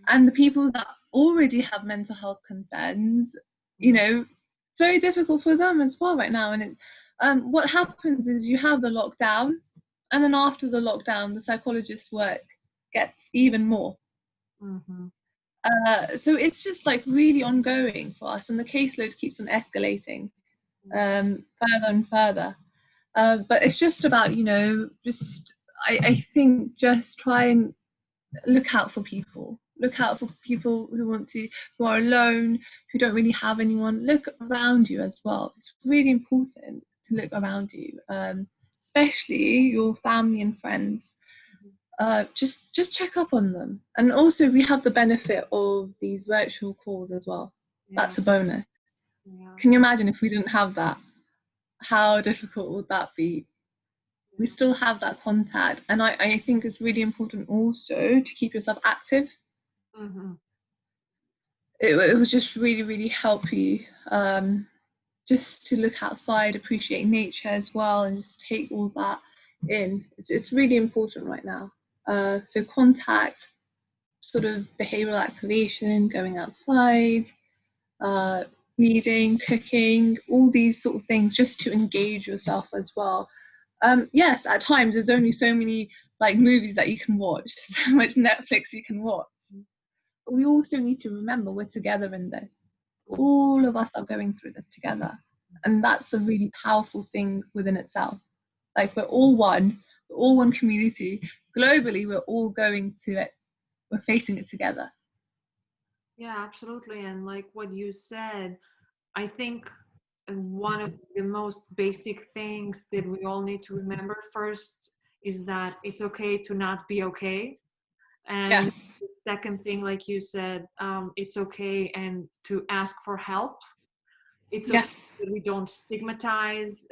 And the people that already have mental health concerns, you mm, know, it's very difficult for them as well right now. And what happens is you have the lockdown, and then after the lockdown, the psychologist's work gets even more. mhm, So it's just like really ongoing for us, and the caseload keeps on escalating further and further. But it's just about, just I think just try and look out for people. Look out for people who are alone, who don't really have anyone. Look around you as well. It's really important to look around you, especially your family and friends. Just check up on them. And also, we have the benefit of these virtual calls as well. yeah, That's a bonus. yeah, Can you imagine if we didn't have that? How difficult would that be? We yeah. still have that contact, and I think it's really important also to keep yourself active. Mhm, It will just really help you, just to look outside, appreciate nature as well, and just take all that in. It's really important right now. So contact, sort of behavioral activation, going outside, uh, reading, cooking, all these sort of things, just to engage yourself as well. Yes, at times there's only so many like movies that you can watch, so much Netflix you can watch. But we also need to remember we're together in this. mhm. All of us are going through this together. And that's a really powerful thing within itself. Like we're all one community. Globally, we're all going to it. We're facing it together. Yeah, absolutely. And like what you said, I think one of the most basic things that we all need to remember first is that it's okay to not be okay. Yeah. And the second thing, like you said, it's okay and to ask for help. It's Yeah. okay that we don't stigmatize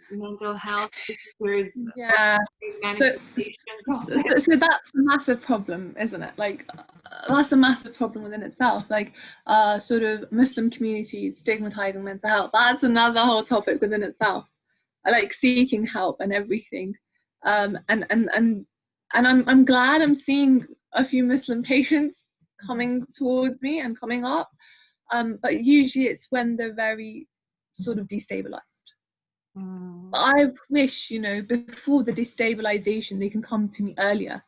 mental health because there is Yeah. So, manifestations of it. so that's a massive problem, isn't it? Like, that's a massive problem within itself. Like, sort of Muslim communities stigmatizing mental health. That's another whole topic within itself. I like seeking help and everything. And I'm glad I'm seeing a few Muslim patients coming towards me and coming up. But usually it's when they're very sort of destabilized. But Mm, I wish, before the destabilization, they can come to me earlier.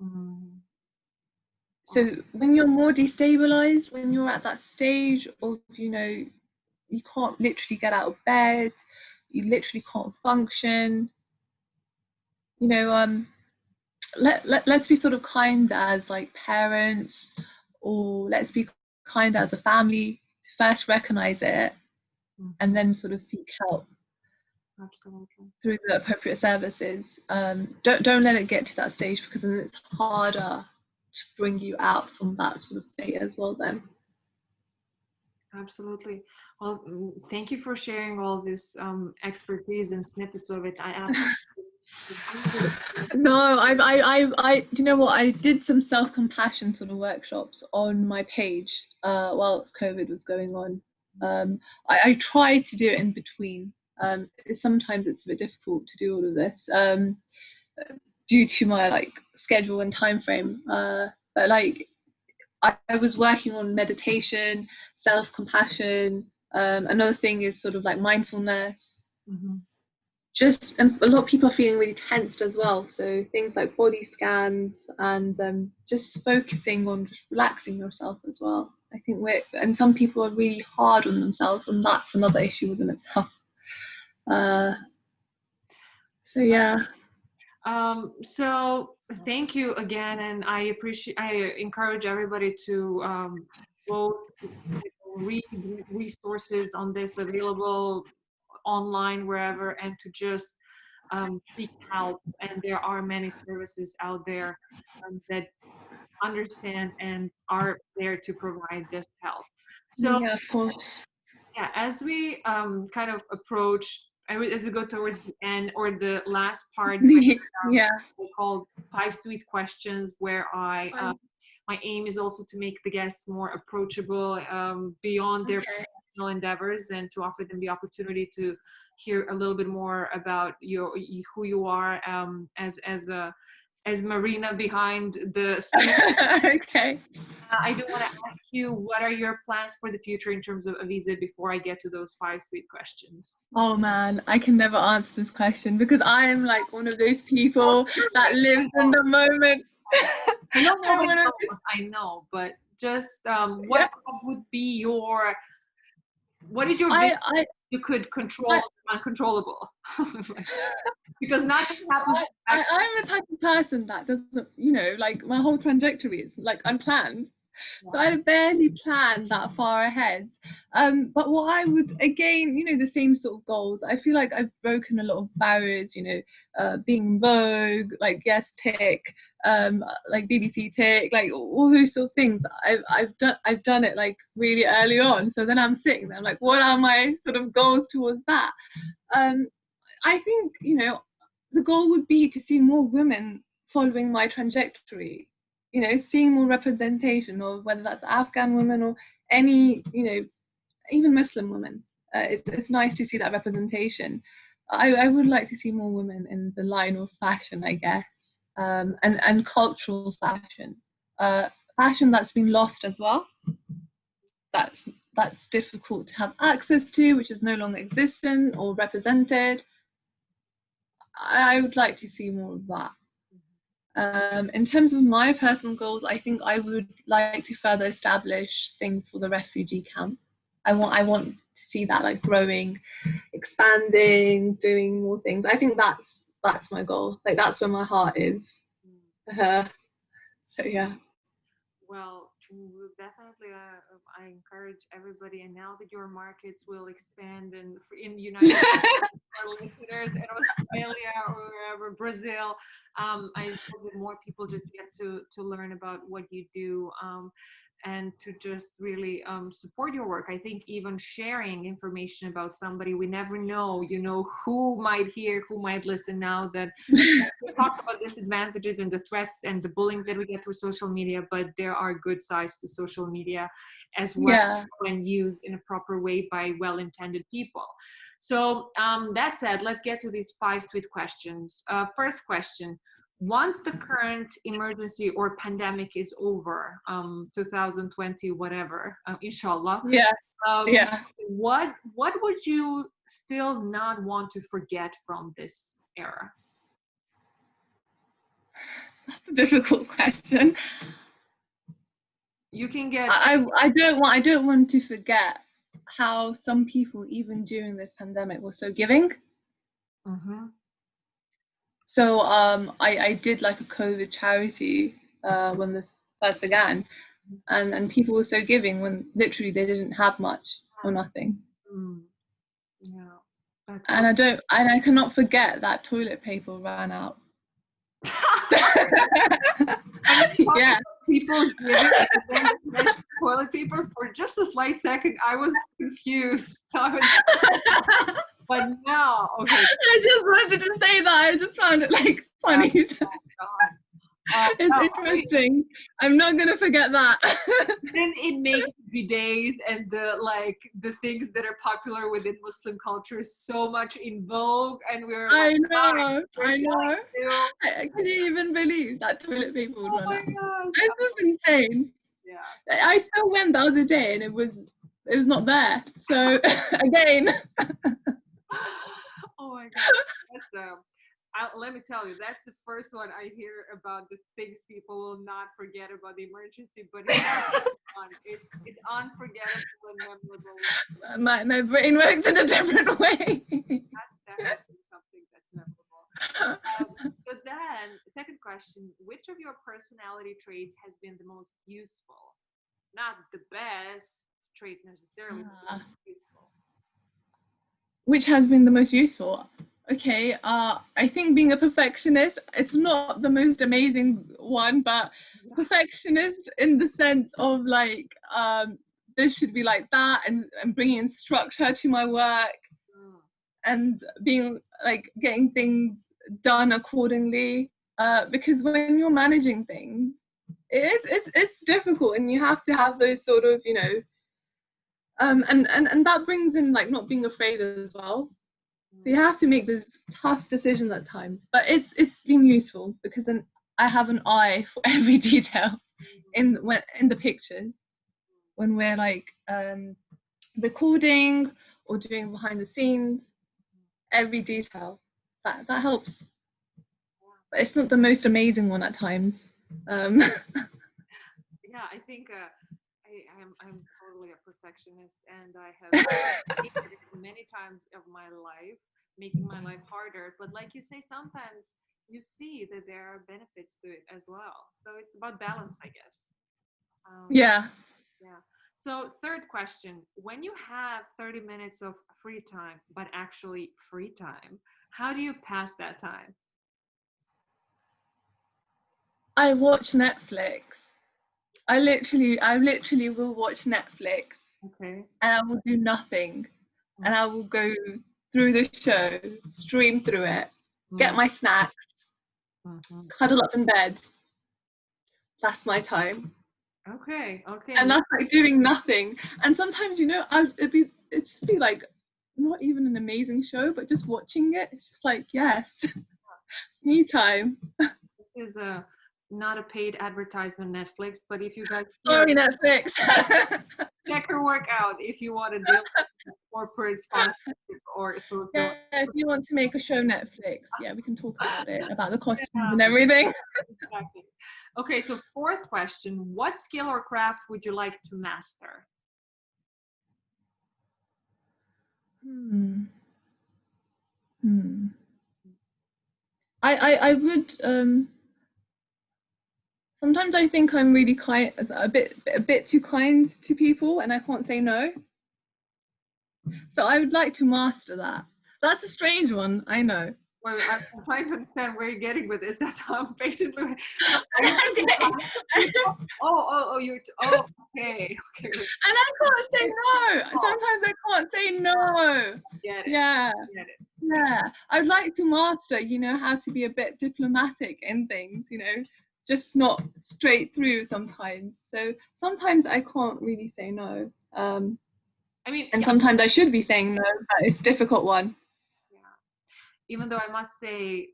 mm, So when you're more destabilized, when you're at that stage of, you can't literally get out of bed, you literally can't function, you know, let's be sort of kind as like parents, or let's be kind as a family to first recognize it and mhm, then sort of seek help absolutely. through the appropriate services. Don't let it get to that stage, because then it's harder to bring you out from that sort of state as well then. Absolutely. Well, thank you for sharing all this expertise and snippets of it. I absolutely. No, you know what? I did some self-compassion sort of workshops on my page whilst COVID was going on. I tried to do it in between. Sometimes it's a bit difficult to do all of this due to my like schedule and time frame. But like I was working on meditation, self-compassion. Another thing is sort of like mindfulness. Mhm. Just and a lot of people are feeling really tensed as well, so things like body scans and just focusing on just relaxing yourself as well. I think some people are really hard on themselves, and that's another issue within itself. uh so yeah. So thank you again, and I encourage everybody to both read resources on this available online wherever, and to just seek help, and there are many services out there that understand and are there to provide this help. So Yeah, of course. yeah, as we kind of approach, as we go towards the end or the last part, Yeah. I called 5 sweet questions, where my aim is also to make the guests more approachable beyond their Okay. professional endeavors, and to offer them the opportunity to hear a little bit more about who you are as Marina behind the scene. Okay. I do want to ask you, what are your plans for the future in terms of Avizeh before I get to those 5 sweet questions? Oh man, I can never answer this question because I am like one of those people that lives in the moment. I know I'm nobody one of knows, I know, but just yeah. what would be what is your vision I you could I control uncontrollable? Because nothing happens I'm the type of person that doesn't, like my whole trajectory is like unplanned. So I barely plan that far ahead. But what I would, again, the same sort of goals. I feel like I've broken a lot of barriers, being Vogue, like Yes Tick, like BBC Tick, like all those sort of things. I've done it like really early on. So then I'm sitting there, I'm like, what are my sort of goals towards that? I think, the goal would be to see more women following my trajectory, seeing more representation, or whether that's Afghan women or any, even Muslim women. It's nice to see that representation. I would like to see more women in the line of fashion, I guess, and cultural fashion. Fashion that's been lost as well. That's difficult to have access to, which is no longer existent or represented. I would like to see more of that. In terms of my personal goals, I think I would like to further establish things for the refugee camp. I want to see that like growing, expanding, doing more things. I think that's my goal. Like that's where my heart is. So yeah. Well, we'll definitely, I encourage everybody, and now that your markets will expand and in the United States, our listeners in Australia or wherever, Brazil, I just hope that more people just get to learn about what you do, and to just really support your work. I think even sharing information about somebody, we never know, who might hear, who might listen. Now that we talked about disadvantages and the threats and the bullying that we get through social media, but there are good sides to social media as well, Yeah. when used in a proper way by well-intended people. So that said, let's get to these 5 sweet questions. First question: once the current emergency or pandemic is over, 2020, whatever, inshallah, Yes. Yeah. what would you still not want to forget from this era? That's a difficult question. You can get. I don't want to forget how some people, even during this pandemic, were so giving. Mm-hmm. So I did like a COVID charity when this first began, and people were so giving when literally they didn't have much or nothing. Mm. Yeah, that's And so. I cannot forget that toilet paper ran out. Yeah. People giving toilet paper, for just a slight second, I was confused. But now, okay. I just wanted to say that. I just found it like funny. It's interesting. I'm not gonna forget that. Then it makes bidets and the things that are popular within Muslim culture so much in vogue, and we're like, I know. I can't even believe that toilet paper would run out. God. It's just insane. Yeah. I still went the other day and it was not there. So again. Oh my God. That's let me tell you, that's the first one I hear about the things people will not forget about the emergency, but it's unforgettable and memorable. My brain works in a different way. That's definitely something that's memorable. So then, second question: which of your personality traits has been the most useful? Not the best trait necessarily, but the most useful. Which has been the most useful? Okay, I think being a perfectionist, it's not the most amazing one, but perfectionist in the sense of like, this should be like that, and bringing structure to my work, and being like getting things done accordingly. Because when you're managing things, it's difficult, and you have to have those sort of, you know, and that brings in like not being afraid as well. So you have to make these tough decisions at times, but it's been useful because then I have an eye for every detail in the pictures when we're like recording or doing behind the scenes. Every detail that helps, but it's not the most amazing one at times. Yeah, I think I'm totally a perfectionist, and I have hated it many times of my life, making my life harder. But like you say, sometimes you see that there are benefits to it as well. So it's about balance, I guess. Yeah. Yeah. So third question, when you have 30 minutes of free time, but actually free time, how do you pass that time? I watch Netflix. I literally will watch Netflix, Okay. and I will do nothing, and I will go through the show, stream through it, get my snacks, Mm-hmm. cuddle up in bed. That's my time, Okay. Okay. and that's like doing nothing. And sometimes, you know, it'd just be like not even an amazing show, but just watching it, it's just like, yes, me time. This is a not a paid advertisement, Netflix, but if you guys hear Sorry, Netflix. check her work out if you want to deal with corporate sponsorship or social. Yeah, if you want to make a show Netflix, yeah, we can talk about it, about the costumes Yeah, and everything. exactly. Okay, so fourth question, what skill or craft would you like to master? Hmm. Hmm. I would sometimes I think I'm really kind, a bit too kind to people, and I can't say no. So I would like to master that. That's a strange one, I know. Well, I'm trying to understand where you're getting with this. That's how I'm patiently. So are you Okay. kind to people? Oh, okay, okay. And I can't say no. Oh, Sometimes I can't say no. get it, Yeah, get it. yeah. I'd like to master, you know, how to be a bit diplomatic in things, you know, just not straight through sometimes. So sometimes I can't really say no. I mean, And yeah, sometimes I should be saying no, but it's a difficult one. yeah. Even though I must say,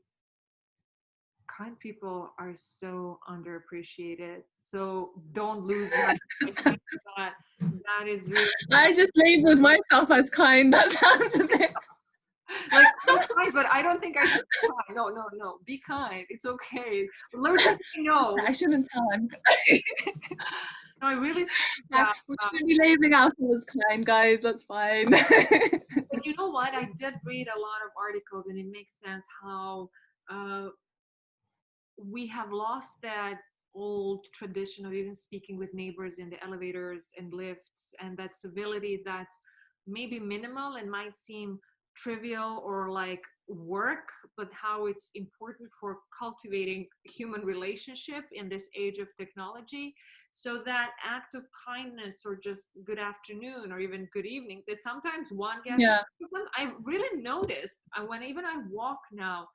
kind people are so underappreciated. So don't lose that. I think that that is really I just labeled myself as kind. That sounds a bit. like I'm kind, but I don't think I should be kind. No, no, no. Be kind. It's okay. Learn to say no. I shouldn't tell him. No, I really think that. We shouldn't be labeling ourselves kind, guys. That's fine. But you know what? I did read a lot of articles, and it makes sense how uh, we have lost that old tradition of even speaking with neighbors in the elevators and lifts, and that civility that's maybe minimal and might seem trivial or like work, but how it's important for cultivating human relationship in this age of technology. So that act of kindness or just good afternoon or even good evening that sometimes one gets, Yeah. I really noticed when even I walk now,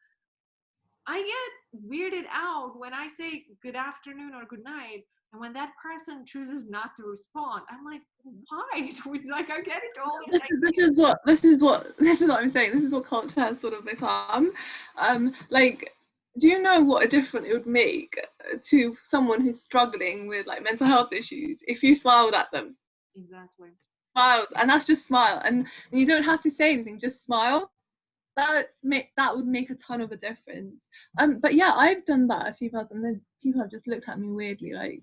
I get weirded out when I say good afternoon or good night, and when that person chooses not to respond, I'm like, why? Like I get it all. This is what I'm saying. This is what culture has sort of become. Like, do you know what a difference it would make to someone who's struggling with like mental health issues if you smiled at them? Exactly. Smile, and that's just smile, and you don't have to say anything. Just smile. That would make a ton of a difference. But yeah, I've done that a few times, and then people have just looked at me weirdly, like,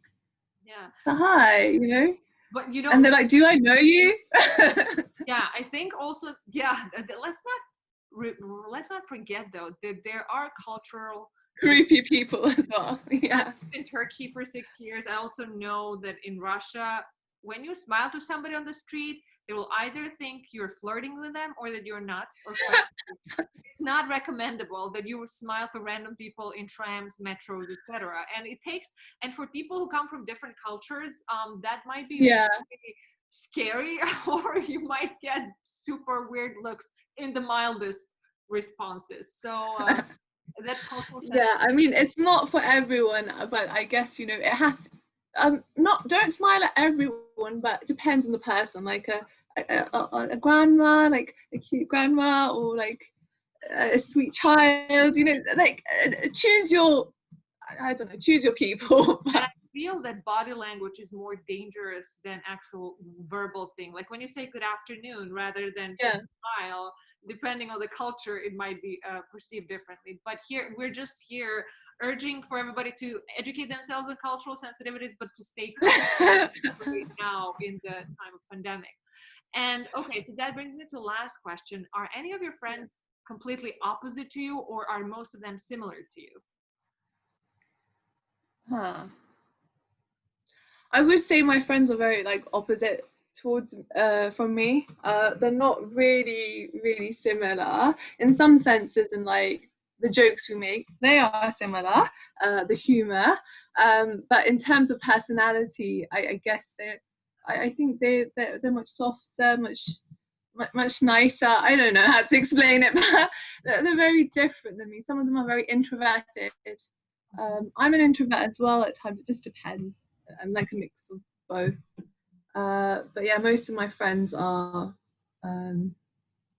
Yeah. so hi, you know, But you know, and they're like, do I know you? yeah, I think also, yeah, let's not forget though that there are cultural. Creepy people as well. Yeah. In Turkey for 6 years. I also know that in Russia, when you smile to somebody on the street, They will either think you're flirting with them or that you're nuts or crazy. It's not recommendable that you smile to random people in trams, metros, etc. And it takes, and for people who come from different cultures, that might be Yeah. really scary, or you might get super weird looks in the mildest responses. So that cultural sense. Yeah, I mean, it's not for everyone, but I guess, you know, it has not, don't smile at everyone, but it depends on the person. Like a grandma, like a cute grandma, or like a sweet child, you know, like choose your, I don't know, choose your people. And I feel that body language is more dangerous than actual verbal thing. Like when you say good afternoon rather than Yeah. just smile, depending on the culture, it might be perceived differently. But here, we're just here urging for everybody to educate themselves on cultural sensitivities, but to stay calm now in the time of pandemic. And okay, so that brings me to the last question. Are any of your friends completely opposite to you, or are most of them similar to you? Huh. I would say my friends are very like opposite towards from me. They're not really similar in some senses, and like the jokes we make, they are similar, the humor. But in terms of personality, I guess I think they're much softer, much nicer. I don't know how to explain it, but they're very different than me. Some of them are very introverted. I'm an introvert as well at times. It just depends. I'm like a mix of both. But yeah, most of my friends are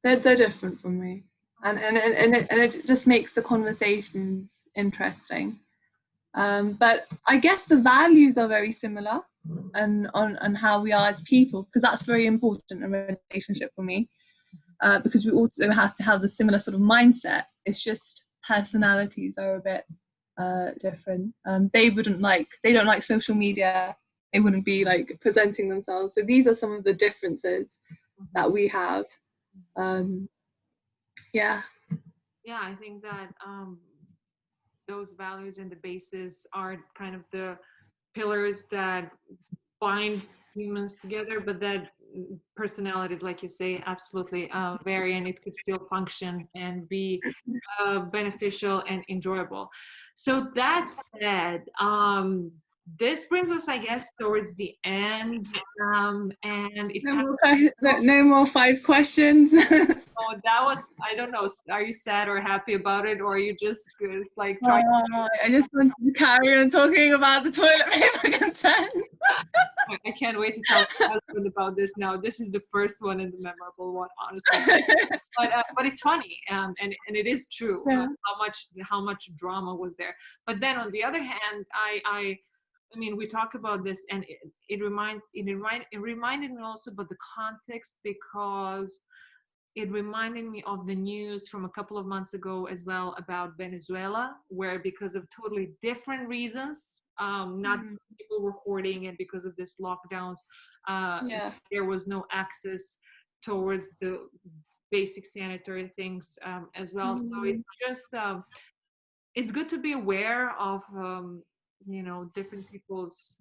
they're different from me, and it just makes the conversations interesting. But I guess the values are very similar, and on how we are as people, because that's very important in a relationship for me. Because we also have to have the similar sort of mindset. It's just personalities are a bit different. They don't like social media. They wouldn't be like presenting themselves. So these are some of the differences that we have. Um, yeah. Yeah, I think that those values and the bases are kind of the pillars that bind humans together, but that personalities, like you say, absolutely vary, and it could still function and be beneficial and enjoyable. So that said, this brings us, I guess, towards the end, and it kind of, No more 5 questions. oh, that was, I don't know, are you sad or happy about it, or are you just like trying I just wanted to carry on talking about the toilet paper consent. I can't wait to tell my husband about this now. This is the first one and the memorable one, honestly. But it's funny, and it is true, Yeah. how much drama was there. But then on the other hand, I mean, we talk about this, and it reminded me also about the context, because it reminded me of the news from a couple of months ago as well about Venezuela, where because of totally different reasons, not people were hoarding, and because of this lockdowns, Yeah. there was no access towards the basic sanitary things as well. So it's just it's good to be aware of different people's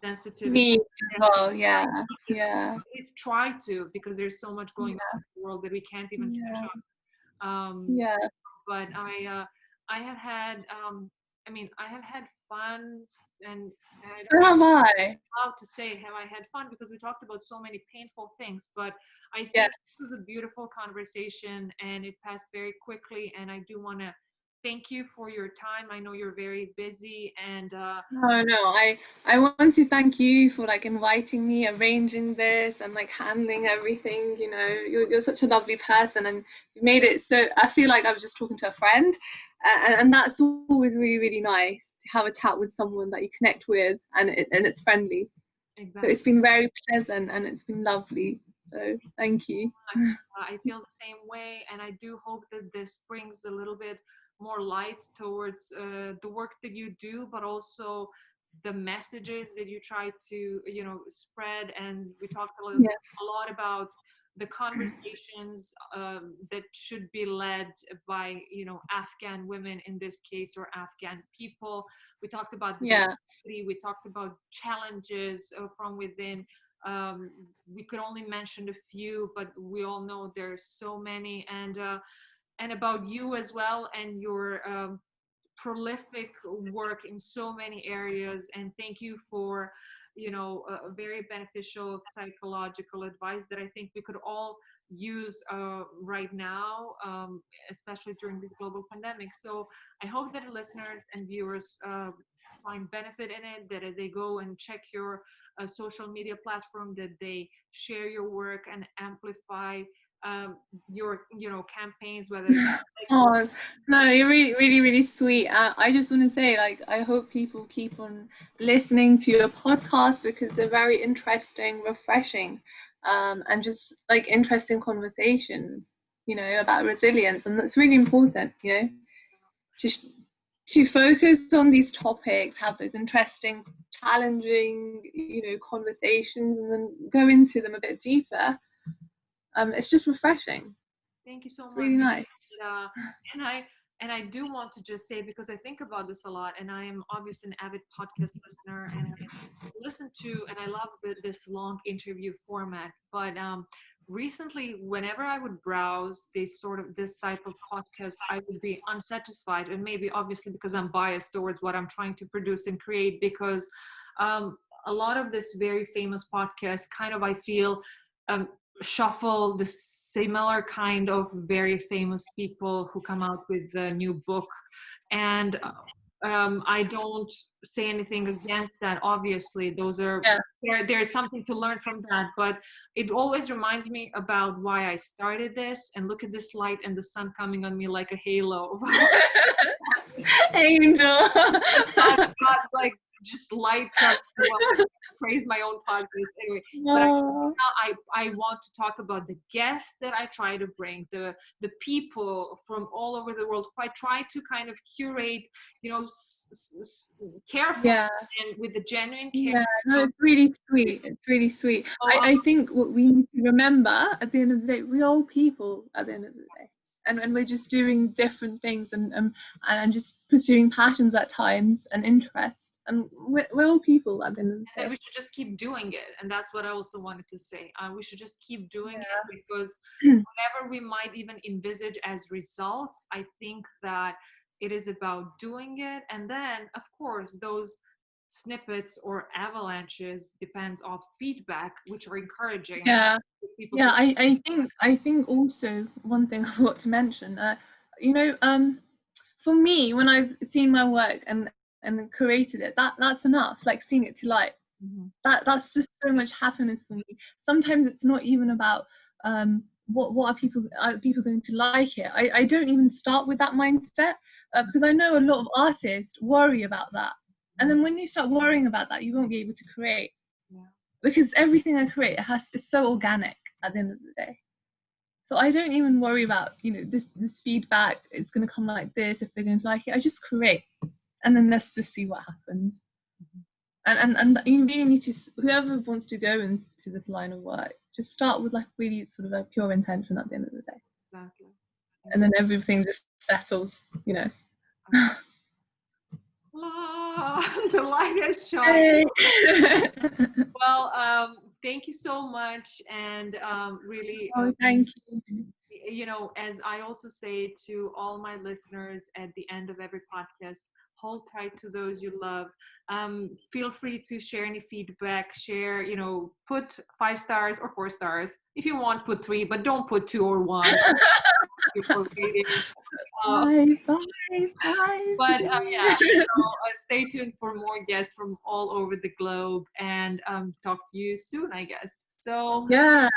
sensitivity. Needs as well. Yeah. Yeah. At least try to, because there's so much going on in the world that we can't even catch Yeah. up. Yeah. But I have had I mean, I have had fun, and I So don't have I. know how to say have I had fun, because we talked about so many painful things, but I think Yeah. it was a beautiful conversation, and it passed very quickly, and I do want to thank you for your time. I know you're very busy, and Oh no, I want to thank you for like inviting me, arranging this, and like handling everything. You know, you're such a lovely person, and you made it so I feel like I was just talking to a friend, and that's always really nice to have a chat with someone that you connect with, and it's friendly. So exactly. it's been very pleasant, and it's been lovely. So thank you. Much. I feel the same way, and I do hope that this brings a little bit more light towards the work that you do, but also the messages that you try to, spread. And we talked Yeah. a lot about the conversations that should be led by, Afghan women in this case, or Afghan people. We talked about Yeah. diversity. We talked about challenges from within We could only mention a few, but we all know there's so many. And about you as well, and your prolific work in so many areas. And thank you for, a very beneficial psychological advice that I think we could all use right now, especially during this global pandemic. So I hope that the listeners and viewers find benefit in it, that they go and check your social media platform, that they share your work and amplify your campaigns, whether it's Oh, no, you're really, really, really sweet. I just want to say, like, I hope people keep on listening to your podcast because they're very interesting, refreshing, and just like interesting conversations, about resilience. And that's really important, to, to focus on these topics, have those interesting, challenging, conversations, and then go into them a bit deeper. It's just refreshing. Thank you so It's much. really nice. And I do want to just say, because I think about this a lot, and I am obviously an avid podcast listener, and I listen to, and I love this long interview format. But recently, whenever I would browse this type of podcast, I would be unsatisfied, and maybe obviously because I'm biased towards what I'm trying to produce and create, because a lot of this very famous podcast kind of, I feel, shuffle the similar kind of very famous people who come out with a new book. And I don't say anything against that. Obviously, those are there's something to learn from that, but it always reminds me about why I started this. And look at this light and the sun coming on me like a halo. Angel. God, like just light up. Praise my own podcast anyway. No. But I want to talk about the guests that I try to bring, the people from all over the world who I try to kind of curate, carefully and with the genuine care. Yeah, no, it's really sweet. It's really sweet. I think what we need to remember at the end of the day, we're all people at the end of the day. And we're just doing different things and just pursuing passions at times and interests. And we're all people at the end of the day. And we should just keep doing it. And that's what I also wanted to say. We should just keep doing it, because whatever we might even envisage as results, I think that it is about doing it. And then, of course, those snippets or avalanches depends on feedback, which are encouraging. I think also one thing I forgot to mention, for me, when I've seen my work and created it, that's enough. Like seeing it to light, that's just so much happiness for me. Sometimes it's not even about what are people going to like it. I don't even start with that mindset, because I know a lot of artists worry about that. And then when you start worrying about that, you won't be able to create. Because everything I create is so organic at the end of the day. So I don't even worry about, this feedback, it's going to come like this, if they're going to like it. I just create, and then let's just see what happens. And you really need to, whoever wants to go into this line of work, just start with like really sort of a pure intention at the end of the day. Exactly. And then everything just settles, The light has shone. Well, thank you so much, and really, thank you. As I also say to all my listeners at the end of every podcast, hold tight to those you love. Feel free to share any feedback. Share, put 5 stars or 4 stars if you want. Put 3, but don't put 2 or 1. Bye. But stay tuned for more guests from all over the globe, and talk to you soon, I guess. So yeah.